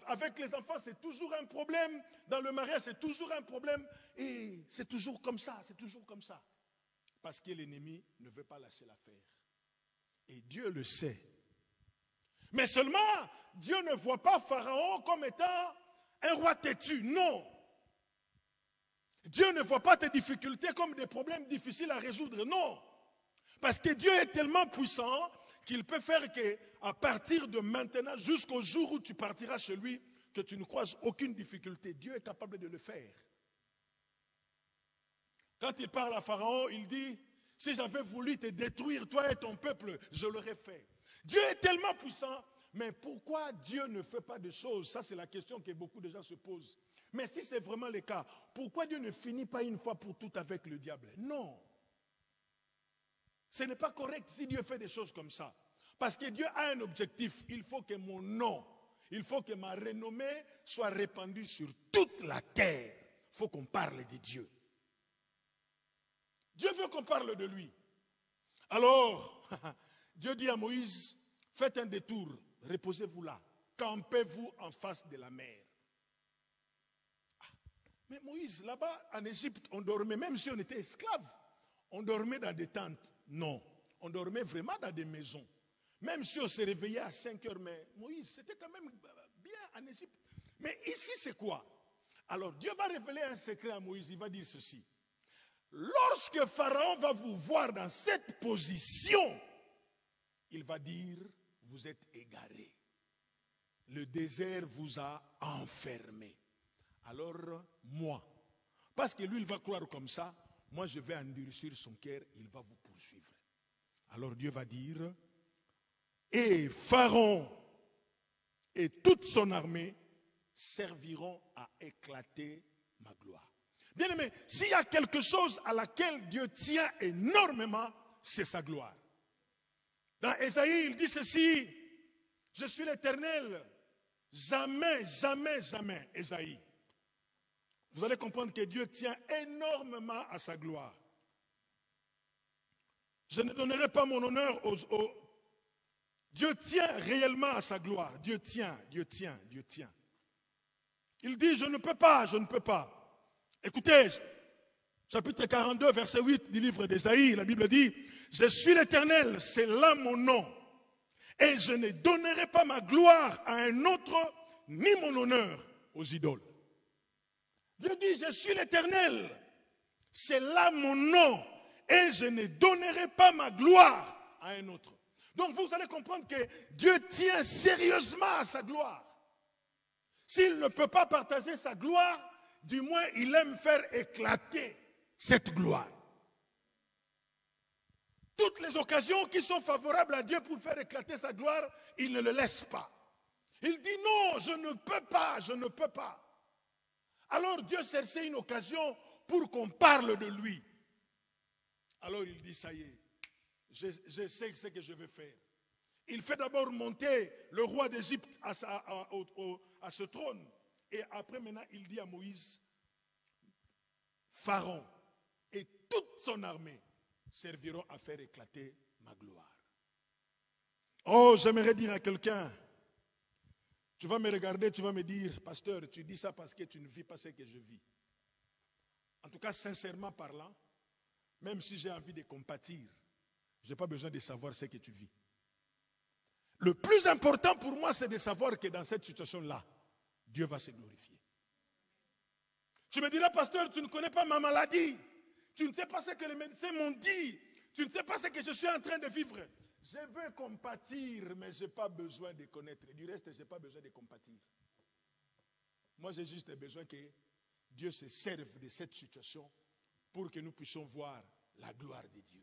Avec les enfants, c'est toujours un problème. Dans le mariage, c'est toujours un problème. Et c'est toujours comme ça, c'est toujours comme ça. Parce que l'ennemi ne veut pas lâcher l'affaire. Et Dieu le sait. Mais seulement, Dieu ne voit pas Pharaon comme étant un roi têtu. Non. Dieu ne voit pas tes difficultés comme des problèmes difficiles à résoudre. Non. Parce que Dieu est tellement puissant qu'il peut faire qu'à partir de maintenant, jusqu'au jour où tu partiras chez lui, que tu ne croises aucune difficulté. Dieu est capable de le faire. Quand il parle à Pharaon, il dit, si j'avais voulu te détruire, toi et ton peuple, je l'aurais fait. Dieu est tellement puissant, mais pourquoi Dieu ne fait pas de choses? Ça, c'est la question que beaucoup de gens se posent. Mais si c'est vraiment le cas, pourquoi Dieu ne finit pas une fois pour toutes avec le diable? Non. Ce n'est pas correct si Dieu fait des choses comme ça. Parce que Dieu a un objectif. Il faut que mon nom, il faut que ma renommée soit répandue sur toute la terre. Il faut qu'on parle de Dieu. Dieu veut qu'on parle de lui. Alors, Dieu dit à Moïse, faites un détour, reposez-vous là, campez-vous en face de la mer. Mais Moïse, là-bas en Égypte, on dormait, même si on était esclaves, on dormait dans des tentes. Non, on dormait vraiment dans des maisons. Même si on se réveillait à 5 heures, mais Moïse, c'était quand même bien en Égypte. Mais ici, c'est quoi? Alors, Dieu va révéler un secret à Moïse, il va dire ceci. Lorsque Pharaon va vous voir dans cette position, il va dire, vous êtes égarés. Le désert vous a enfermés. Alors, moi, parce que lui, il va croire comme ça, moi, je vais endurcir son cœur, il va vous poursuivre. Alors Dieu va dire, et Pharaon et toute son armée serviront à éclater ma gloire. Bien aimé, s'il y a quelque chose à laquelle Dieu tient énormément, c'est sa gloire. Dans Ésaïe, il dit ceci, je suis l'Éternel, jamais, jamais, jamais, Ésaïe. Vous allez comprendre que Dieu tient énormément à sa gloire. Je ne donnerai pas mon honneur aux... Dieu tient réellement à sa gloire. Dieu tient, Dieu tient, Dieu tient. Il dit, je ne peux pas, je ne peux pas. Écoutez, chapitre 42, verset 8 du livre d'Ésaïe, la Bible dit, je suis l'Éternel, c'est là mon nom. Et je ne donnerai pas ma gloire à un autre, ni mon honneur aux idoles. Dieu dit, je suis l'Éternel, c'est là mon nom, et je ne donnerai pas ma gloire à un autre. Donc vous allez comprendre que Dieu tient sérieusement à sa gloire. S'il ne peut pas partager sa gloire, du moins il aime faire éclater cette gloire. Toutes les occasions qui sont favorables à Dieu pour faire éclater sa gloire, il ne le laisse pas. Il dit non, je ne peux pas, je ne peux pas. Alors Dieu cherchait une occasion pour qu'on parle de lui. Alors il dit, ça y est, je sais ce que je vais faire. Il fait d'abord monter le roi d'Égypte à ce trône. Et après maintenant, il dit à Moïse, Pharaon et toute son armée serviront à faire éclater ma gloire. Oh, j'aimerais dire à quelqu'un, tu vas me regarder, tu vas me dire, pasteur, tu dis ça parce que tu ne vis pas ce que je vis. En tout cas, sincèrement parlant, même si j'ai envie de compatir, je n'ai pas besoin de savoir ce que tu vis. Le plus important pour moi, c'est de savoir que dans cette situation-là, Dieu va se glorifier. Tu me diras, pasteur, tu ne connais pas ma maladie. Tu ne sais pas ce que les médecins m'ont dit. Tu ne sais pas ce que je suis en train de vivre. Je veux compatir, mais je n'ai pas besoin de connaître. Du reste, je n'ai pas besoin de compatir. Moi, j'ai juste besoin que Dieu se serve de cette situation pour que nous puissions voir la gloire de Dieu.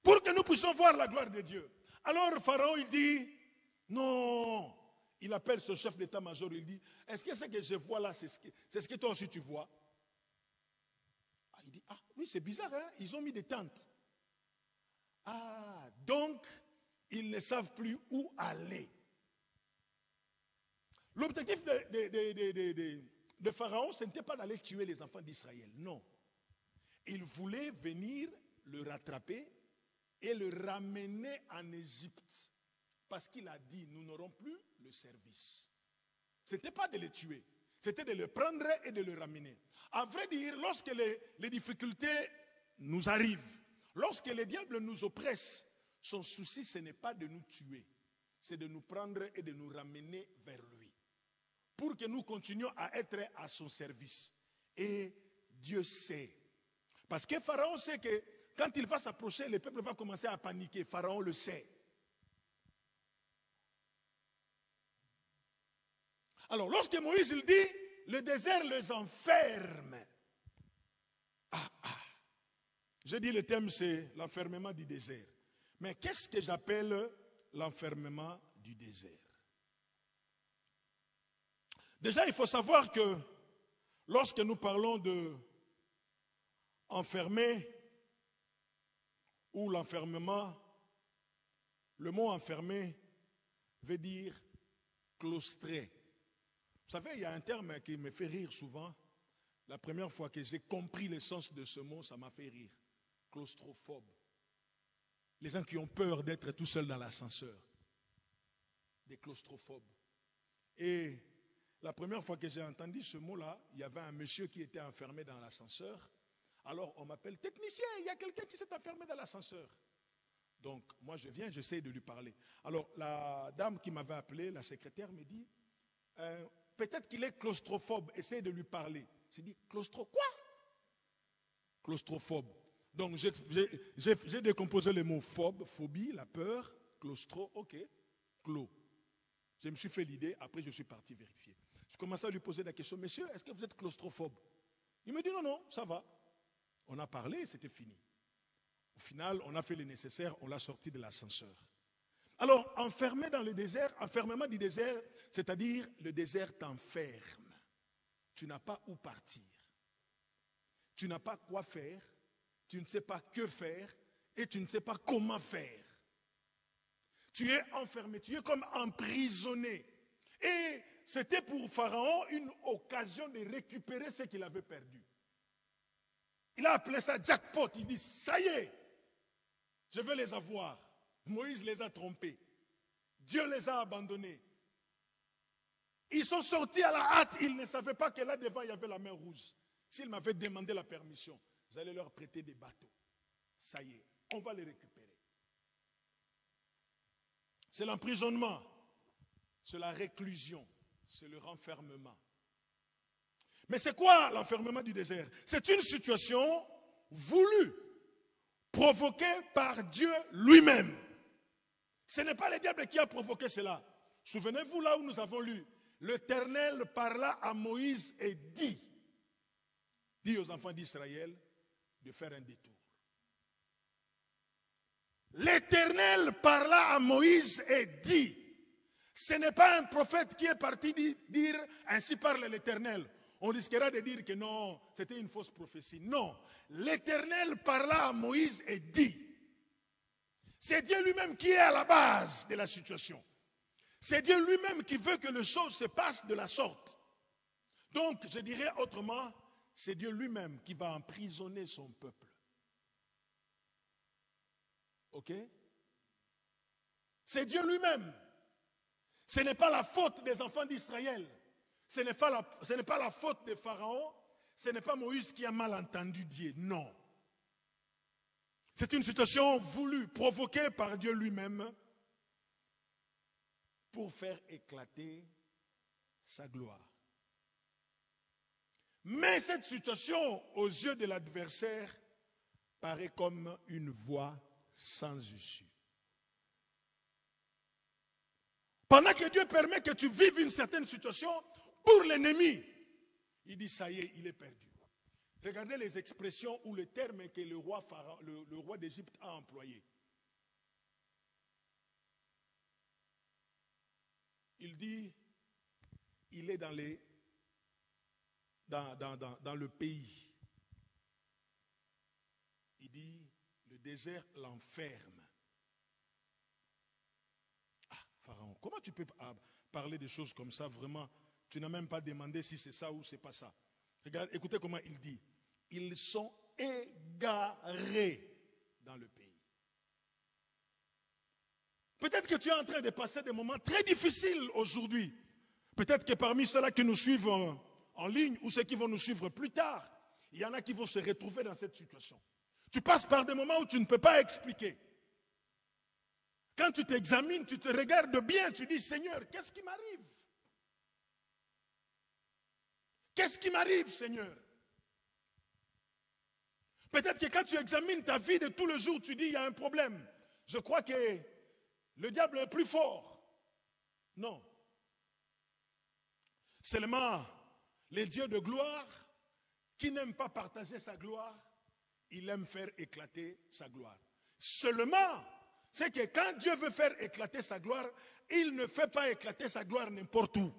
Pour que nous puissions voir la gloire de Dieu. Alors Pharaon, il dit, non, Il appelle son chef d'état-major, il dit, est-ce que ce que je vois là, c'est ce que toi aussi tu vois? Il dit, ah oui, c'est bizarre, hein? Ils ont mis des tentes. Ah, donc, ils ne savent plus où aller. L'objectif de Pharaon, ce n'était pas d'aller tuer les enfants d'Israël, non. Il voulait venir le rattraper et le ramener en Égypte. Parce qu'il a dit, nous n'aurons plus le service. Ce n'était pas de les tuer, c'était de le prendre et de le ramener. À vrai dire, lorsque les difficultés nous arrivent, lorsque le diable nous oppresse, son souci, ce n'est pas de nous tuer, c'est de nous prendre et de nous ramener vers lui. Pour que nous continuions à être à son service. Et Dieu sait. Parce que Pharaon sait que quand il va s'approcher, le peuple va commencer à paniquer. Pharaon le sait. Alors, lorsque Moïse il dit, le désert les enferme. Je dis le thème, c'est l'enfermement du désert. Mais qu'est-ce que j'appelle l'enfermement du désert? Déjà, il faut savoir que lorsque nous parlons de enfermer ou l'enfermement, le mot enfermer veut dire claustrer. Vous savez, il y a un terme qui me fait rire souvent. La première fois que j'ai compris le sens de ce mot, ça m'a fait rire. Claustrophobe. Les gens qui ont peur d'être tout seuls dans l'ascenseur. Des claustrophobes. Et la première fois que j'ai entendu ce mot-là, il y avait un monsieur qui était enfermé dans l'ascenseur. Alors on m'appelle technicien, il y a quelqu'un qui s'est enfermé dans l'ascenseur. Donc moi je viens, j'essaie de lui parler. Alors la dame qui m'avait appelé, la secrétaire, me dit, peut-être qu'il est claustrophobe, essayez de lui parler. J'ai dit, quoi? Claustrophobe. Donc j'ai décomposé le mot phobe, phobie, la peur, claustro, ok, clos. Je me suis fait l'idée, après je suis parti vérifier. Je commençais à lui poser la question, monsieur, est-ce que vous êtes claustrophobe? Il me dit, non, ça va. On a parlé, c'était fini. Au final, on a fait le nécessaire, on l'a sorti de l'ascenseur. Alors, enfermé dans le désert, enfermement du désert, c'est-à-dire le désert t'enferme. Tu n'as pas où partir. Tu n'as pas quoi faire, tu ne sais pas que faire et tu ne sais pas comment faire. Tu es enfermé, tu es comme emprisonné. Et c'était pour Pharaon une occasion de récupérer ce qu'il avait perdu. Il a appelé ça jackpot. Il dit, ça y est, je vais les avoir. Moïse les a trompés. Dieu les a abandonnés. Ils sont sortis à la hâte. Ils ne savaient pas que là devant, il y avait la mer rouge. S'ils m'avaient demandé la permission, j'allais leur prêter des bateaux. Ça y est, on va les récupérer. C'est l'emprisonnement, c'est la réclusion, c'est le renfermement. Mais c'est quoi l'enfermement du désert? C'est une situation voulue, provoquée par Dieu lui-même. Ce n'est pas le diable qui a provoqué cela. Souvenez-vous là où nous avons lu, l'Éternel parla à Moïse et dit aux enfants d'Israël de faire un détour. L'Éternel parla à Moïse et dit, ce n'est pas un prophète qui est parti dire ainsi parle l'Éternel. On risquera de dire que non, c'était une fausse prophétie. Non, l'Éternel parla à Moïse et dit, c'est Dieu lui-même qui est à la base de la situation. C'est Dieu lui-même qui veut que les choses se passent de la sorte. Donc, je dirais autrement, c'est Dieu lui-même qui va emprisonner son peuple. Ok? C'est Dieu lui-même. Ce n'est pas la faute des enfants d'Israël. Ce n'est pas la faute de Pharaon. Ce n'est pas Moïse qui a mal entendu Dieu. Non. C'est une situation voulue, provoquée par Dieu lui-même pour faire éclater sa gloire. Mais cette situation, aux yeux de l'adversaire, paraît comme une voie sans issue. Pendant que Dieu permet que tu vives une certaine situation, pour l'ennemi, il dit ça y est, il est perdu. Regardez les expressions ou les termes que le roi d'Égypte a employés. il dit, il est dans le pays. Il dit, le désert l'enferme. Ah, Pharaon, comment tu peux parler de choses comme ça, vraiment? Tu n'as même pas demandé si c'est ça ou c'est pas ça. Regarde, écoutez comment il dit. Ils sont égarés dans le pays. Peut-être que tu es en train de passer des moments très difficiles aujourd'hui. Peut-être que parmi ceux-là qui nous suivent en ligne ou ceux qui vont nous suivre plus tard, il y en a qui vont se retrouver dans cette situation. Tu passes par des moments où tu ne peux pas expliquer. Quand tu t'examines, tu te regardes bien, tu dis, Seigneur, qu'est-ce qui m'arrive? Qu'est-ce qui m'arrive, Seigneur? Peut-être que quand tu examines ta vie de tous les jours, tu dis, il y a un problème. Je crois que le diable est plus fort. Non. Seulement, les dieux de gloire, qui n'aiment pas partager sa gloire, il aime faire éclater sa gloire. Seulement, c'est que quand Dieu veut faire éclater sa gloire, il ne fait pas éclater sa gloire n'importe où.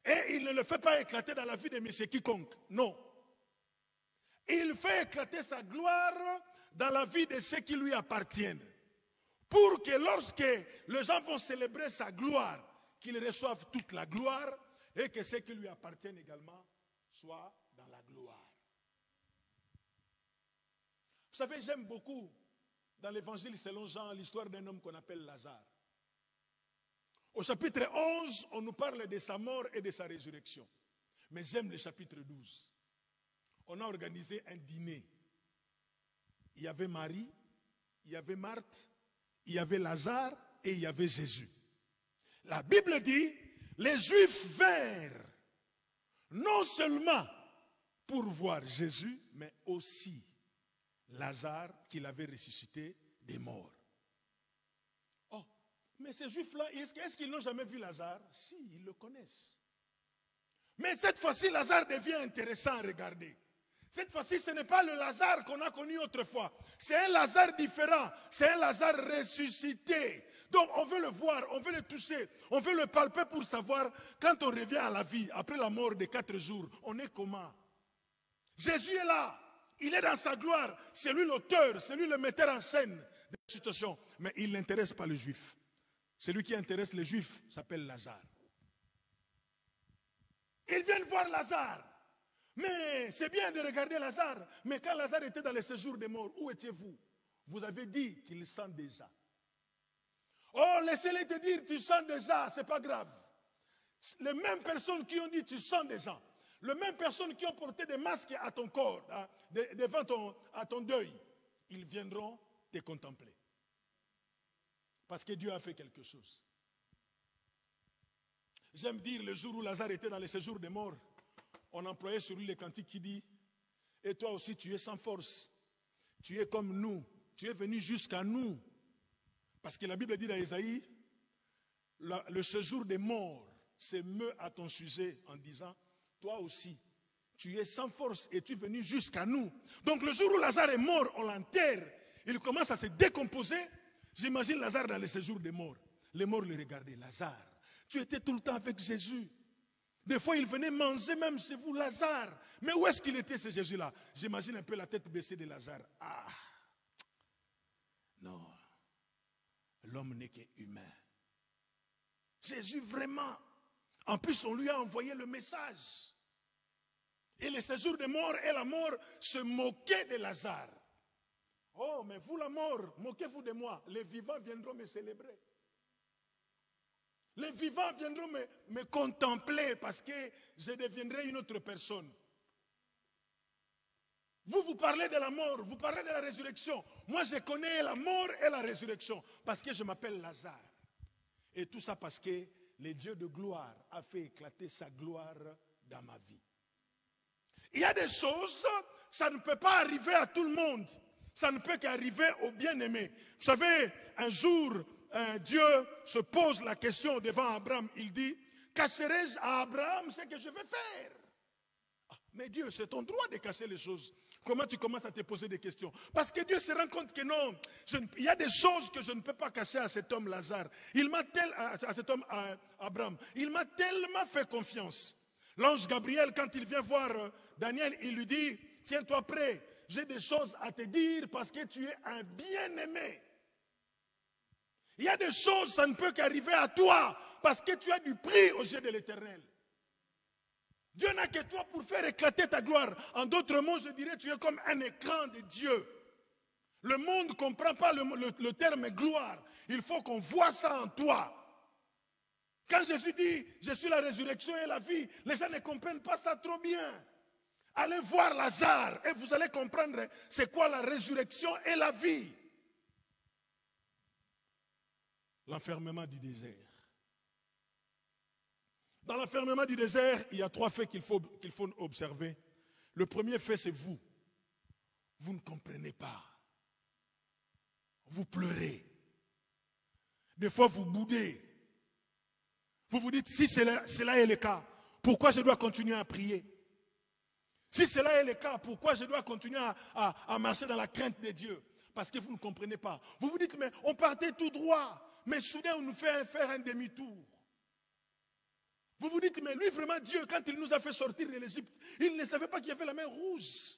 Et il ne le fait pas éclater dans la vie de monsieur quiconque. Non. Il fait éclater sa gloire dans la vie de ceux qui lui appartiennent. Pour que lorsque les gens vont célébrer sa gloire, qu'ils reçoivent toute la gloire et que ceux qui lui appartiennent également soient dans la gloire. Vous savez, j'aime beaucoup dans l'évangile selon Jean l'histoire d'un homme qu'on appelle Lazare. Au chapitre 11, on nous parle de sa mort et de sa résurrection. Mais j'aime le chapitre 12. On a organisé un dîner. Il y avait Marie, il y avait Marthe, il y avait Lazare et il y avait Jésus. La Bible dit, les Juifs vinrent non seulement pour voir Jésus, mais aussi Lazare qu'il avait ressuscité des morts. Oh, mais ces Juifs-là, est-ce qu'ils n'ont jamais vu Lazare? Si, ils le connaissent. Mais cette fois-ci, Lazare devient intéressant à regarder. Cette fois-ci, ce n'est pas le Lazare qu'on a connu autrefois. C'est un Lazare différent. C'est un Lazare ressuscité. Donc, on veut le voir, on veut le toucher, on veut le palper pour savoir, quand on revient à la vie, après la mort de 4 jours, on est comment? Jésus est là. Il est dans sa gloire. C'est lui l'auteur, c'est lui le metteur en scène de la situation. Mais il n'intéresse pas les Juifs. Celui qui intéresse les Juifs s'appelle Lazare. Ils viennent voir Lazare. Mais c'est bien de regarder Lazare. Mais quand Lazare était dans le séjour des morts, où étiez-vous? Vous avez dit qu'il sent déjà. Oh, laissez-les te dire, tu sens déjà, c'est pas grave. Les mêmes personnes qui ont dit, tu sens déjà. Les mêmes personnes qui ont porté des masques à ton corps, devant à ton deuil, ils viendront te contempler. Parce que Dieu a fait quelque chose. J'aime dire, le jour où Lazare était dans le séjour des morts, on employait sur lui les cantiques qui dit, et toi aussi tu es sans force, tu es comme nous, tu es venu jusqu'à nous. Parce que la Bible dit dans Ésaïe, le séjour des morts s'émeut à ton sujet en disant, toi aussi, tu es sans force et tu es venu jusqu'à nous. Donc le jour où Lazare est mort, on l'enterre, il commence à se décomposer. J'imagine Lazare dans le séjour des morts. Les morts le regardaient, Lazare, tu étais tout le temps avec Jésus. Des fois, il venait manger même chez vous, Lazare. Mais où est-ce qu'il était, ce Jésus-là? J'imagine un peu la tête baissée de Lazare. Ah, non, l'homme n'est qu'humain. Jésus, vraiment. En plus, on lui a envoyé le message. Et le séjour des morts et la mort se moquaient de Lazare. Oh, mais vous, la mort, moquez-vous de moi. Les vivants viendront me célébrer. Les vivants viendront me contempler parce que je deviendrai une autre personne. Vous parlez de la mort, vous parlez de la résurrection. Moi, je connais la mort et la résurrection parce que je m'appelle Lazare. Et tout ça parce que le Dieu de gloire a fait éclater sa gloire dans ma vie. Il y a des choses, ça ne peut pas arriver à tout le monde. Ça ne peut qu'arriver aux bien-aimés. Vous savez, un jour, Dieu se pose la question devant Abraham. Il dit, cacherai-je à Abraham ce que je vais faire? Ah, mais Dieu, c'est ton droit de cacher les choses. comment tu commences à te poser des questions? Parce que Dieu se rend compte que non, il y a des choses que je ne peux pas cacher à cet homme Lazare. À cet homme Abraham, il m'a tellement fait confiance. L'ange Gabriel, quand il vient voir Daniel, il lui dit, tiens-toi prêt, j'ai des choses à te dire parce que tu es un bien-aimé. Il y a des choses, ça ne peut qu'arriver à toi parce que tu as du prix aux yeux de l'Éternel. Dieu n'a que toi pour faire éclater ta gloire. En d'autres mots, je dirais, tu es comme un écran de Dieu. Le monde ne comprend pas le terme gloire. Il faut qu'on voit ça en toi. Quand Jésus dit, je suis la résurrection et la vie, les gens ne comprennent pas ça trop bien. Allez voir Lazare et vous allez comprendre c'est quoi la résurrection et la vie. L'enfermement du désert. Dans l'enfermement du désert, il y a 3 faits qu'il faut observer. Le premier fait, c'est vous. Vous ne comprenez pas. Vous pleurez. Des fois, vous boudez. Vous vous dites, si cela est le cas, pourquoi je dois continuer à prier? Si cela est le cas, pourquoi je dois continuer à marcher dans la crainte de Dieu? Parce que vous ne comprenez pas. Vous vous dites, mais on partait tout droit, mais soudain on nous fait faire un demi-tour. Vous vous dites, mais lui vraiment Dieu, quand il nous a fait sortir de l'Égypte, il ne savait pas qu'il y avait la main rouge.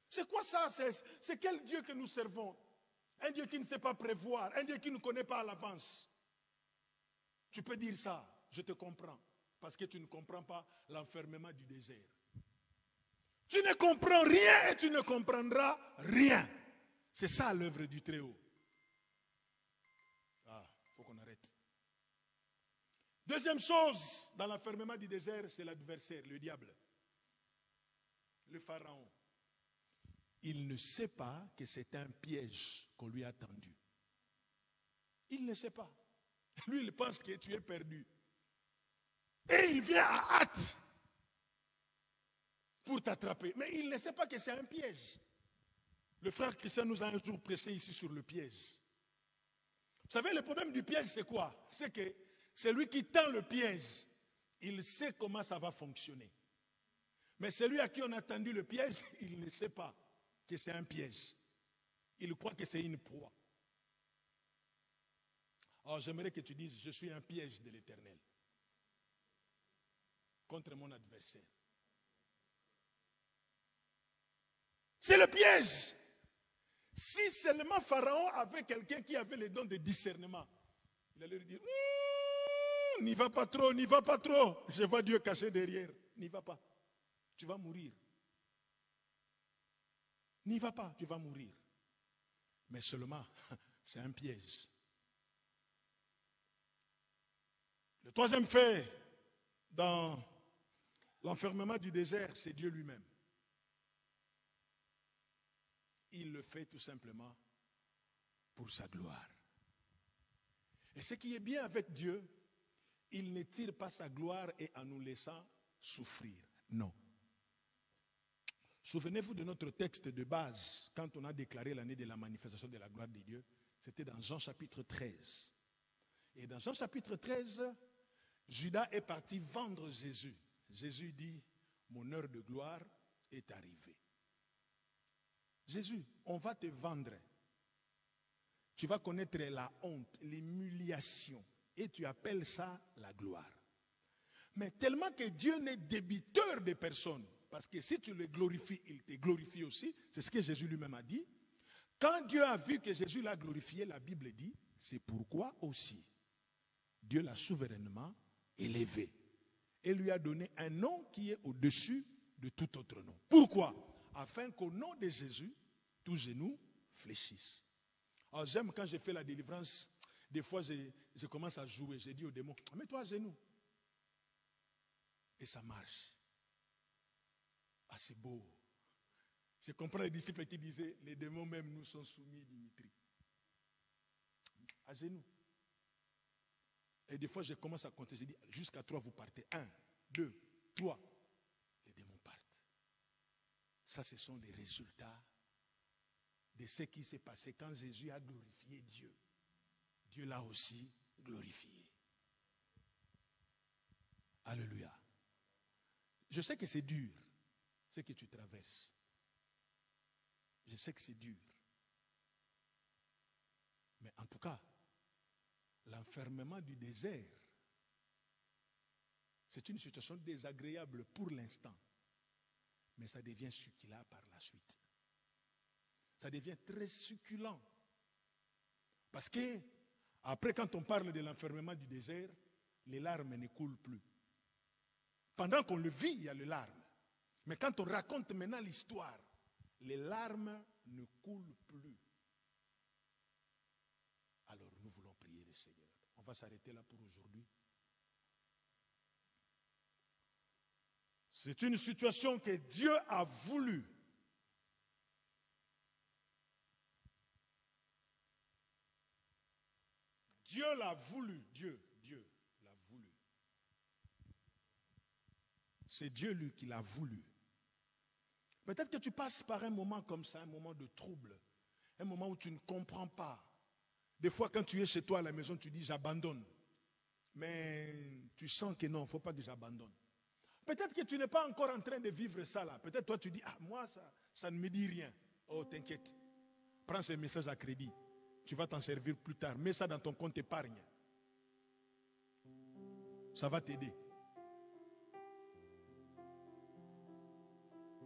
C'est quoi ça? C'est quel Dieu que nous servons? Un Dieu qui ne sait pas prévoir, un Dieu qui ne connaît pas à l'avance. Tu peux dire ça, je te comprends, parce que tu ne comprends pas l'enfermement du désert. Tu ne comprends rien et tu ne comprendras rien. C'est ça l'œuvre du Très-Haut. Ah, il faut qu'on arrête. Deuxième chose, dans l'enfermement du désert, c'est l'adversaire, le diable. Le pharaon. Il ne sait pas que c'est un piège qu'on lui a tendu. Il ne sait pas. Lui, il pense que tu es perdu. Et il vient à hâte pour t'attraper. Mais il ne sait pas que c'est un piège. Le frère Christian nous a un jour prêché ici sur le piège. Vous savez, le problème du piège, c'est quoi? C'est que celui qui tend le piège, il sait comment ça va fonctionner. Mais celui à qui on a tendu le piège, il ne sait pas que c'est un piège. Il croit que c'est une proie. Alors j'aimerais que tu dises, je suis un piège de l'Éternel contre mon adversaire. C'est le piège. Si seulement Pharaon avait quelqu'un qui avait le don de discernement, il allait lui dire, n'y va pas trop, n'y va pas trop. Je vois Dieu caché derrière. N'y va pas. Tu vas mourir. N'y va pas, tu vas mourir. Mais seulement, c'est un piège. Le troisième fait dans l'enfermement du désert, c'est Dieu lui-même. Il le fait tout simplement pour sa gloire. Et ce qui est bien avec Dieu, il ne tire pas sa gloire et en nous laissant souffrir. Non. Souvenez-vous de notre texte de base, quand on a déclaré l'année de la manifestation de la gloire de Dieu, c'était dans Jean chapitre 13. Et dans Jean chapitre 13, Judas est parti vendre Jésus. Jésus dit, mon heure de gloire est arrivée. Jésus, on va te vendre. Tu vas connaître la honte, l'humiliation. Et tu appelles ça la gloire. Mais tellement que Dieu n'est débiteur de personne. Parce que si tu le glorifies, il te glorifie aussi. C'est ce que Jésus lui-même a dit. Quand Dieu a vu que Jésus l'a glorifié, la Bible dit, c'est pourquoi aussi Dieu l'a souverainement élevé. Et lui a donné un nom qui est au-dessus de tout autre nom. Pourquoi? Afin qu'au nom de Jésus, tous genoux fléchissent. Alors j'aime quand j'ai fait la délivrance, des fois je commence à jouer, j'ai dit au démon, mets-toi à genoux. Et ça marche. Ah, c'est beau. Je comprends les disciples qui disaient, les démons même nous sont soumis, Dimitri. À genoux. Et des fois je commence à compter, je dis, jusqu'à 3 vous partez. 1, 2, 3. Les démons partent. Ça, ce sont les résultats de ce qui s'est passé quand Jésus a glorifié Dieu. Dieu l'a aussi glorifié. Alléluia. Je sais que c'est dur, ce que tu traverses. Je sais que c'est dur. Mais en tout cas, l'enfermement du désert, c'est une situation désagréable pour l'instant. Mais ça devient succulent par la suite. Ça devient très succulent. Parce que, après, quand on parle de l'enfermement du désert, les larmes ne coulent plus. Pendant qu'on le vit, il y a les larmes. Mais quand on raconte maintenant l'histoire, les larmes ne coulent plus. Alors, nous voulons prier le Seigneur. On va s'arrêter là pour aujourd'hui. C'est une situation que Dieu a voulu. Dieu l'a voulu. Dieu l'a voulu. C'est Dieu lui qui l'a voulu. Peut-être que tu passes par un moment comme ça, un moment de trouble, un moment où tu ne comprends pas. Des fois, quand tu es chez toi à la maison, tu dis j'abandonne. Mais tu sens que non, il ne faut pas que j'abandonne. Peut-être que tu n'es pas encore en train de vivre ça là. Peut-être toi tu dis, ah moi ça ne me dit rien. Oh t'inquiète, prends ce message à crédit. Tu vas t'en servir plus tard. Mets ça dans ton compte épargne. Ça va t'aider.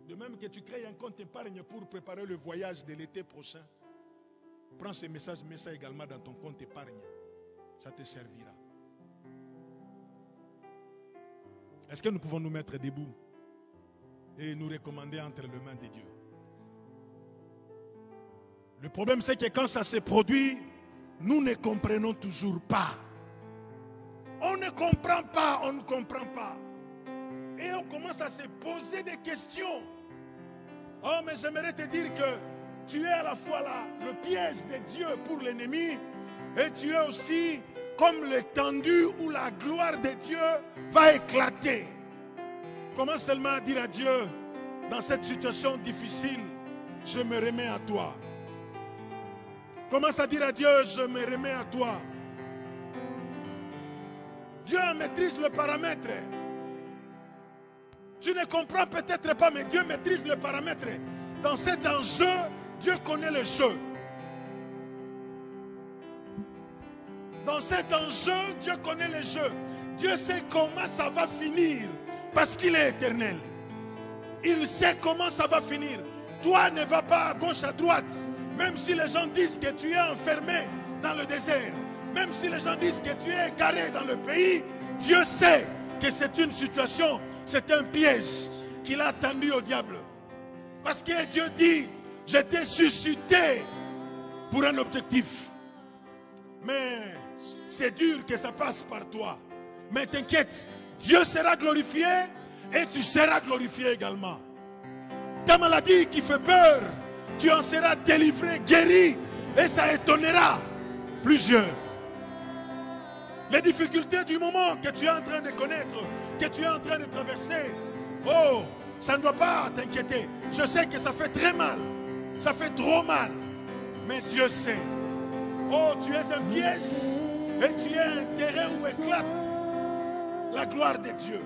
De même que tu crées un compte épargne pour préparer le voyage de l'été prochain. Prends ce message, mets ça également dans ton compte épargne. Ça te servira. Est-ce que nous pouvons nous mettre debout et nous recommander entre les mains de Dieu? Le problème, c'est que quand ça se produit, nous ne comprenons toujours pas. On ne comprend pas, on ne comprend pas. Et on commence à se poser des questions. Oh, mais j'aimerais te dire que tu es à la fois là, le piège de Dieu pour l'ennemi, et tu es aussi comme l'étendue où la gloire de Dieu va éclater. Commence seulement à dire à Dieu, dans cette situation difficile, je me remets à toi. Commence à dire à Dieu, je me remets à toi. Dieu maîtrise le paramètre. Tu ne comprends peut-être pas, mais Dieu maîtrise le paramètre. Dans cet enjeu, Dieu connaît le jeu. Dans cet enjeu, Dieu connaît le jeu. Dieu sait comment ça va finir parce qu'il est éternel. Il sait comment ça va finir. Toi, ne va pas à gauche, à droite. Même si les gens disent que tu es enfermé dans le désert, même si les gens disent que tu es égaré dans le pays, Dieu sait que c'est une situation, c'est un piège qu'il a tendu au diable. Parce que Dieu dit, je t'ai suscité pour un objectif. Mais c'est dur que ça passe par toi. Mais t'inquiète, Dieu sera glorifié et tu seras glorifié également. Ta maladie qui fait peur, tu en seras délivré, guéri, et ça étonnera plusieurs. Les difficultés du moment que tu es en train de connaître, que tu es en train de traverser, oh, ça ne doit pas t'inquiéter. Je sais que ça fait très mal, ça fait trop mal, mais Dieu sait. Oh, tu es un piège et tu es un terrain où éclate la gloire de Dieu.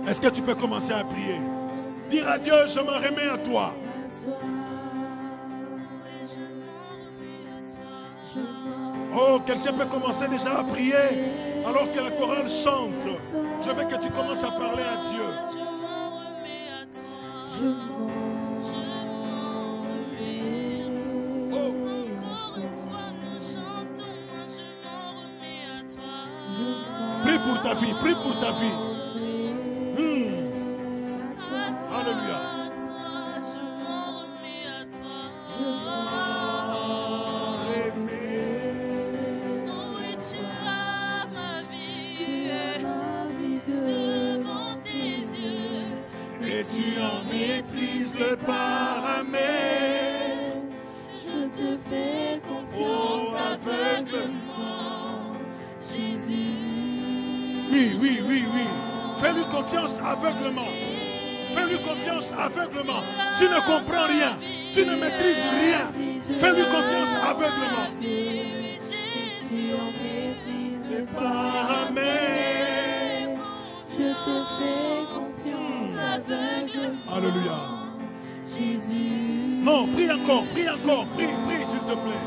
Est-ce que tu peux commencer à prier? Dire à Dieu, je m'en remets à toi. Oh, quelqu'un peut commencer déjà à prier alors que la chorale chante. Je veux que tu commences à parler à Dieu. Prie pour ta vie, prie pour ta vie. Alléluia. Et tu en maîtrises le paramètre. Je te fais confiance aveuglement, Jésus. Oui. Fais-lui confiance aveuglement. Fais-lui confiance aveuglement. Tu ne comprends rien. Tu ne maîtrises rien. Fais-lui confiance aveuglement. Tu en maîtrises Les paramètres. Je te fais confiance aveuglement. Alléluia. Jésus. Non, prie encore, prie s'il te plaît.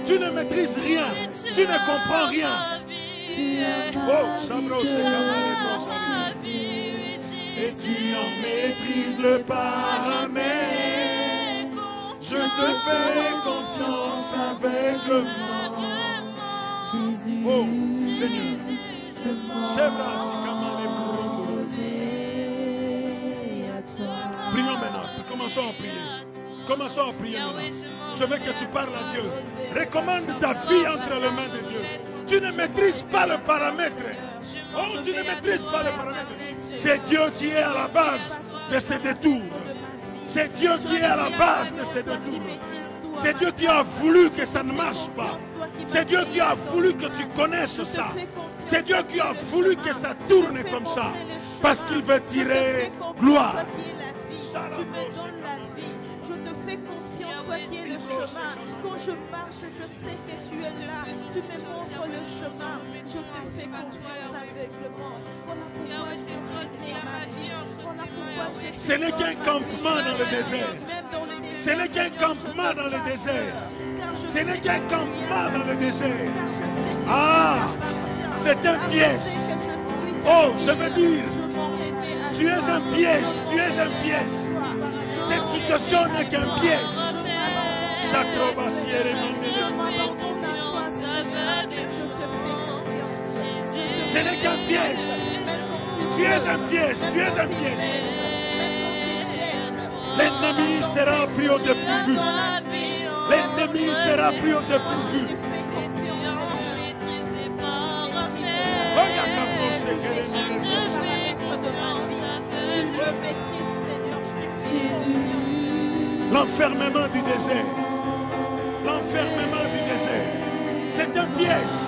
Tu ne maîtrises rien, tu ne comprends rien. Oh, Sabro, c'est comme et tu en maîtrises le paramètre. Je te fais confiance aveuglement. Jésus. Oh, Seigneur. Prions maintenant, commençons à prier. Commençons à prier maintenant. Je veux que tu parles à Dieu. Recommande ta vie entre les mains de Dieu. Tu ne maîtrises pas le paramètre. Oh, tu ne maîtrises pas le paramètre. C'est Dieu qui est à la base de ces détours. C'est Dieu qui est à la base de ces détours. C'est Dieu qui a voulu que ça ne marche pas. C'est Dieu qui a voulu que tu connaisses ça. C'est Dieu qui a voulu que ça tourne comme ça. Parce qu'il veut tirer gloire. Tu me donnes la vie. Je te fais confiance, toi qui es le chemin. Quand je marche, je sais que tu es là. Tu me montres le chemin. Je te fais confiance aveuglement. Voilà pourquoi je réponds ma vie. Voilà pourquoi je... Ce n'est qu'un campement dans le désert. Ce n'est qu'un campement dans le désert. Ce n'est qu'un campement dans le désert. Ah, c'est un piège. Oh, je veux dire, tu es un piège, tu es un piège. Cette situation n'est qu'un piège. Ce n'est qu'un piège. Tu es un piège, tu es un piège. L'ennemi sera pris au dépourvu. L'ennemi sera pris au dépourvu. L'enfermement du désert. L'enfermement du désert. C'est un piège.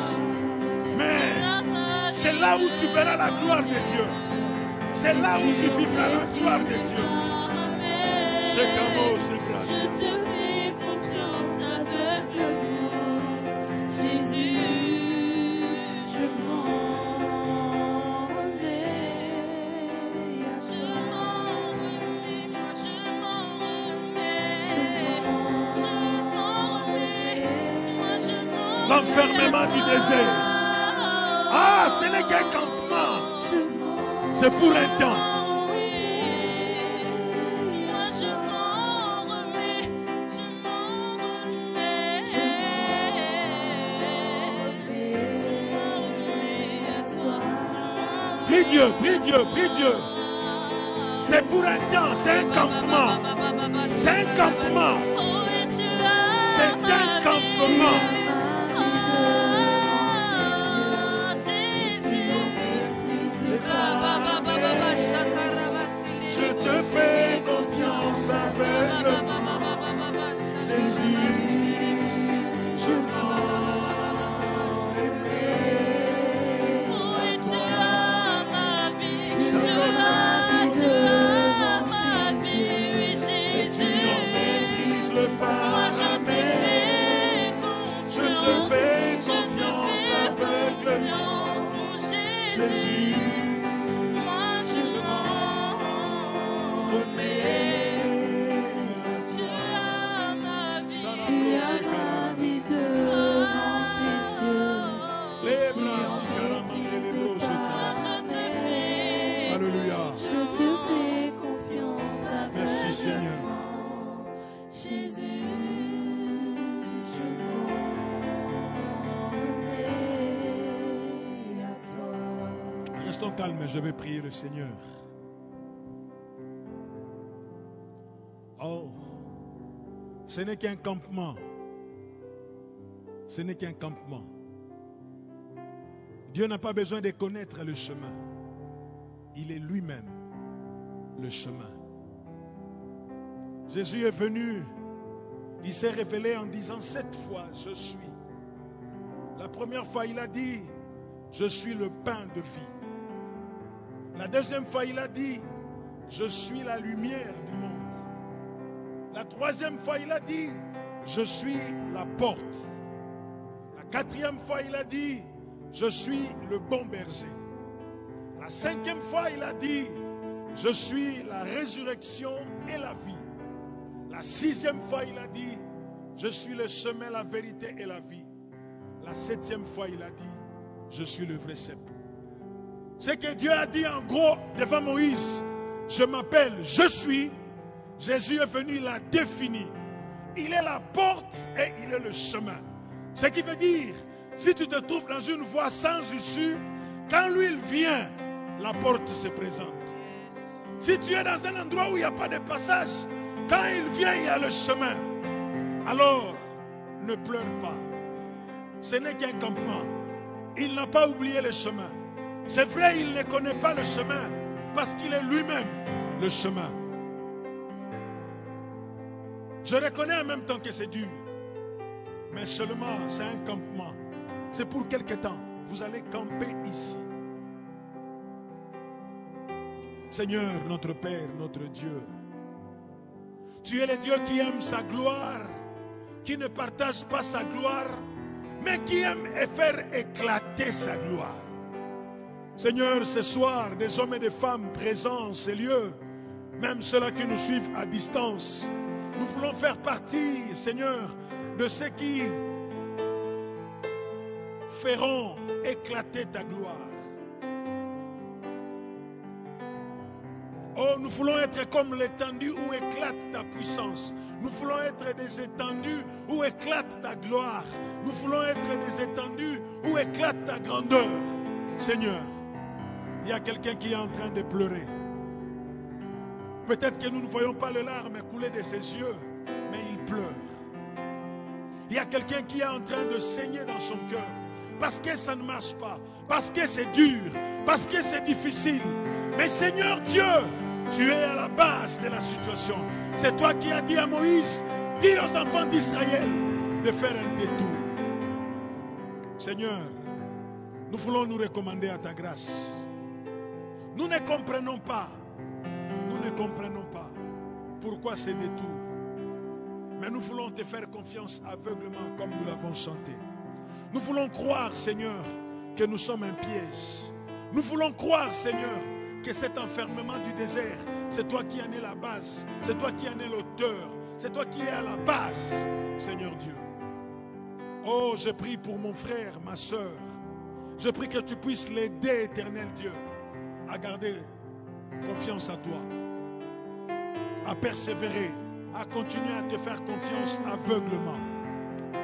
Mais c'est là où tu verras la gloire de Dieu. C'est là où tu vivras la gloire de Dieu. C'est comme c'est grâce. Je te fais confiance aveuglement. Jésus, je m'en remets. Je m'en remets, moi je m'en remets. Je m'en remets, moi je m'en remets. L'enfermement du désert. Ah, ce n'est qu'un campement. C'est pour un temps. Prie Dieu, prie Dieu, prie Dieu. C'est pour un temps, c'est un campement. C'est un campement. C'est un campement. Je te fais confiance aveuglement. Jésus, je m'en Jésus, moi je m'en remets. Tu as ma vie devant tes yeux. Les bras, je te fais. Alléluia. Je te fais confiance aveuglement. Merci Seigneur. Jésus, je m'en remets à toi. Restons calmes, je vais prier le Seigneur. Oh, ce n'est qu'un campement. Ce n'est qu'un campement. Dieu n'a pas besoin de connaître le chemin. Il est lui-même le chemin. Jésus est venu, il s'est révélé en disant 7 fois, je suis. La première fois, il a dit, je suis le pain de vie. La deuxième fois, il a dit, je suis la lumière du monde. La troisième fois, il a dit, je suis la porte. La quatrième fois, il a dit, je suis le bon berger. La cinquième fois, il a dit, je suis la résurrection et la vie. La 6e fois, il a dit, je suis le chemin, la vérité et la vie. La 7e fois, il a dit, je suis le vrai cep. Ce que Dieu a dit en gros devant Moïse, je m'appelle, je suis. Jésus est venu, il l'a défini. Il est la porte et il est le chemin. Ce qui veut dire, si tu te trouves dans une voie sans issue, quand lui il vient, la porte se présente. Si tu es dans un endroit où il n'y a pas de passage, quand il vient, il y a le chemin. Alors, ne pleure pas. Ce n'est qu'un campement. Il n'a pas oublié le chemin. C'est vrai, il ne connaît pas le chemin parce qu'il est lui-même le chemin. Je reconnais en même temps que c'est dur. Mais seulement, c'est un campement. C'est pour quelque temps. Vous allez camper ici. Seigneur, notre Père, notre Dieu, tu es le Dieu qui aime sa gloire, qui ne partage pas sa gloire, mais qui aime faire éclater sa gloire. Seigneur, ce soir, des hommes et des femmes présents en ces lieux, même ceux-là qui nous suivent à distance, nous voulons faire partie, Seigneur, de ceux qui feront éclater ta gloire. Oh, nous voulons être comme l'étendue où éclate ta puissance. Nous voulons être des étendues où éclate ta gloire. Nous voulons être des étendues où éclate ta grandeur. Seigneur, il y a quelqu'un qui est en train de pleurer. Peut-être que nous ne voyons pas les larmes couler de ses yeux, mais il pleure. Il y a quelqu'un qui est en train de saigner dans son cœur parce que ça ne marche pas, parce que c'est dur, parce que c'est difficile. Mais Seigneur Dieu, tu es à la base de la situation. C'est toi qui as dit à Moïse, dis aux enfants d'Israël de faire un détour. Seigneur, nous voulons nous recommander à ta grâce. Nous ne comprenons pas pourquoi ces détours. Mais nous voulons te faire confiance aveuglement comme nous l'avons chanté. Nous voulons croire, Seigneur, que nous sommes un piège. Nous voulons croire, Seigneur, que cet enfermement du désert, c'est toi qui en es la base, c'est toi qui en es l'auteur, c'est toi qui es à la base, Seigneur Dieu. Oh, je prie pour mon frère, ma soeur. Je prie que tu puisses l'aider, éternel Dieu, à garder confiance à toi, à persévérer, à continuer à te faire confiance aveuglement.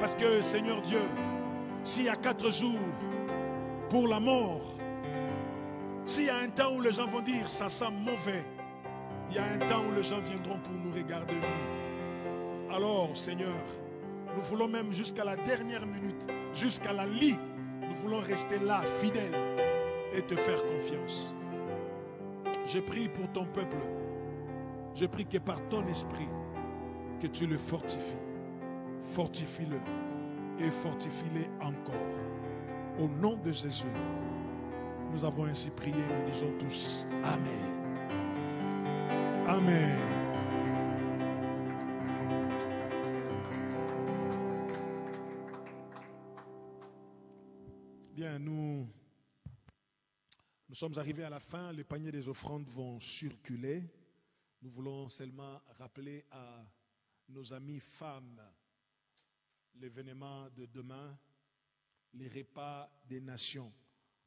Parce que, Seigneur Dieu, s'il y a 4 jours pour la mort, s'il y a un temps où les gens vont dire ça sent mauvais, il y a un temps où les gens viendront pour nous regarder nous. Alors, Seigneur, nous voulons même jusqu'à la dernière minute, jusqu'à la lie, nous voulons rester là, fidèles, et te faire confiance. Je prie pour ton peuple. Je prie que par ton esprit, que tu le fortifies. Fortifie-le et fortifie-le encore. Au nom de Jésus, nous avons ainsi prié, nous disons tous Amen. Amen. Bien, nous sommes arrivés à la fin. Les paniers des offrandes vont circuler. Nous voulons seulement rappeler à nos amis femmes l'événement de demain, les repas des nations.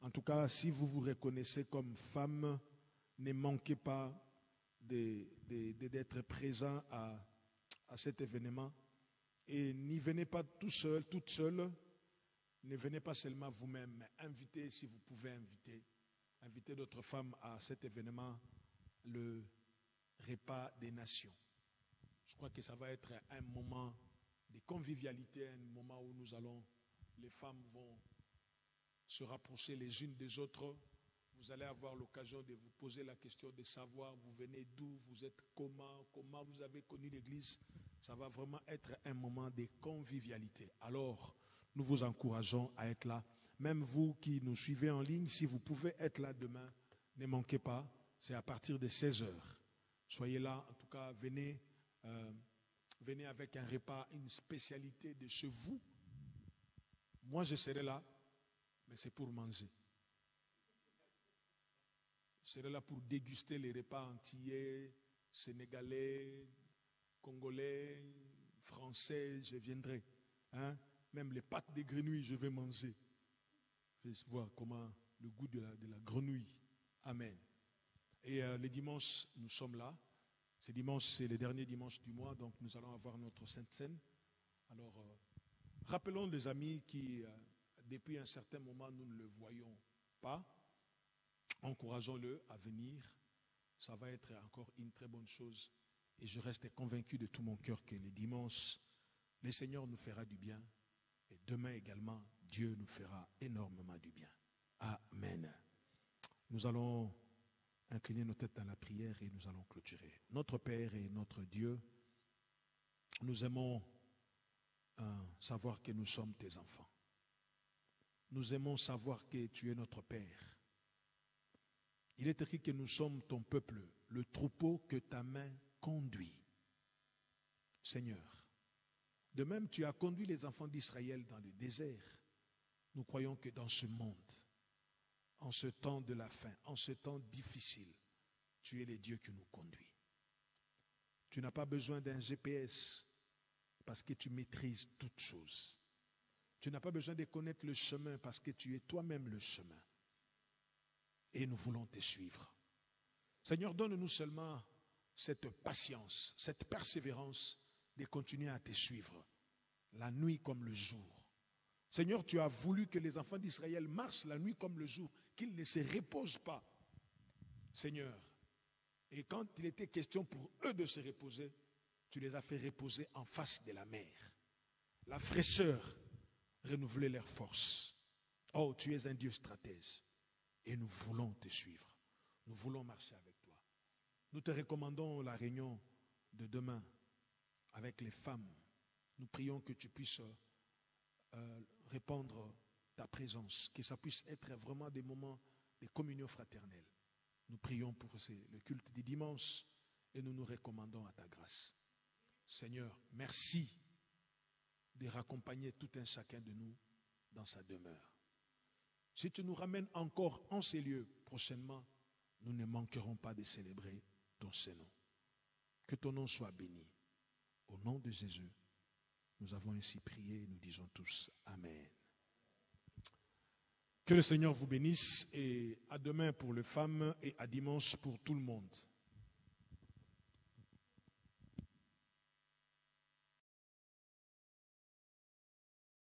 En tout cas, si vous vous reconnaissez comme femme, ne manquez pas d'être présent à cet événement. Et n'y venez pas tout seul, toute seule. Ne venez pas seulement vous-même, mais invitez, si vous pouvez inviter d'autres femmes à cet événement, le repas des nations. Je crois que ça va être un moment de convivialité, un moment où les femmes vont se rapprocher les unes des autres. Vous allez avoir l'occasion de vous poser la question de savoir vous venez d'où, vous êtes comment vous avez connu l'église. Ça va vraiment être un moment de convivialité. Alors, nous vous encourageons à être là. Même vous qui nous suivez en ligne, si vous pouvez être là demain, ne manquez pas. C'est à partir de 16h. Soyez là, en tout cas, venez avec un repas, une spécialité de chez vous. Moi, je serai là, mais c'est pour manger. Je serai là pour déguster les repas entiers, Sénégalais, Congolais, Français, je viendrai. Hein? Même les pâtes de grenouilles, je vais manger. Je vais voir comment le goût de la grenouille. Amen. Et les dimanches, nous sommes là. Ces dimanches, c'est les derniers dimanches du mois, donc nous allons avoir notre Sainte Seine. Alors, rappelons les amis qui, depuis un certain moment, nous ne le voyons pas. Encourageons-le à venir. Ça va être encore une très bonne chose. Et je reste convaincu de tout mon cœur que les dimanches, le Seigneur nous fera du bien. Et demain également, Dieu nous fera énormément du bien. Amen. Nous allons incliner nos têtes dans la prière et nous allons clôturer. Notre Père et notre Dieu, nous aimons savoir que nous sommes tes enfants. Nous aimons savoir que tu es notre Père. Il est écrit que nous sommes ton peuple, le troupeau que ta main conduit. Seigneur, de même tu as conduit les enfants d'Israël dans le désert. Nous croyons que dans ce monde, en ce temps de la fin, en ce temps difficile, tu es le Dieu qui nous conduit. Tu n'as pas besoin d'un GPS parce que tu maîtrises toutes choses. Tu n'as pas besoin de connaître le chemin parce que tu es toi-même le chemin. Et nous voulons te suivre. Seigneur, donne-nous seulement cette patience, cette persévérance de continuer à te suivre, la nuit comme le jour. Seigneur, tu as voulu que les enfants d'Israël marchent la nuit comme le jour, qu'ils ne se reposent pas. Seigneur, et quand il était question pour eux de se reposer, tu les as fait reposer en face de la mer. La fraîcheur renouvelait leur force. Oh, tu es un Dieu stratège. Et nous voulons te suivre. Nous voulons marcher avec toi. Nous te recommandons la réunion de demain avec les femmes. Nous prions que tu puisses répandre ta présence, que ça puisse être vraiment des moments de communion fraternelle. Nous prions pour le culte du dimanche et nous nous recommandons à ta grâce. Seigneur, merci de raccompagner tout un chacun de nous dans sa demeure. Si tu nous ramènes encore en ces lieux prochainement, nous ne manquerons pas de célébrer ton Saint-Nom. Que ton nom soit béni. Au nom de Jésus, nous avons ainsi prié et nous disons tous Amen. Que le Seigneur vous bénisse et à demain pour les femmes et à dimanche pour tout le monde.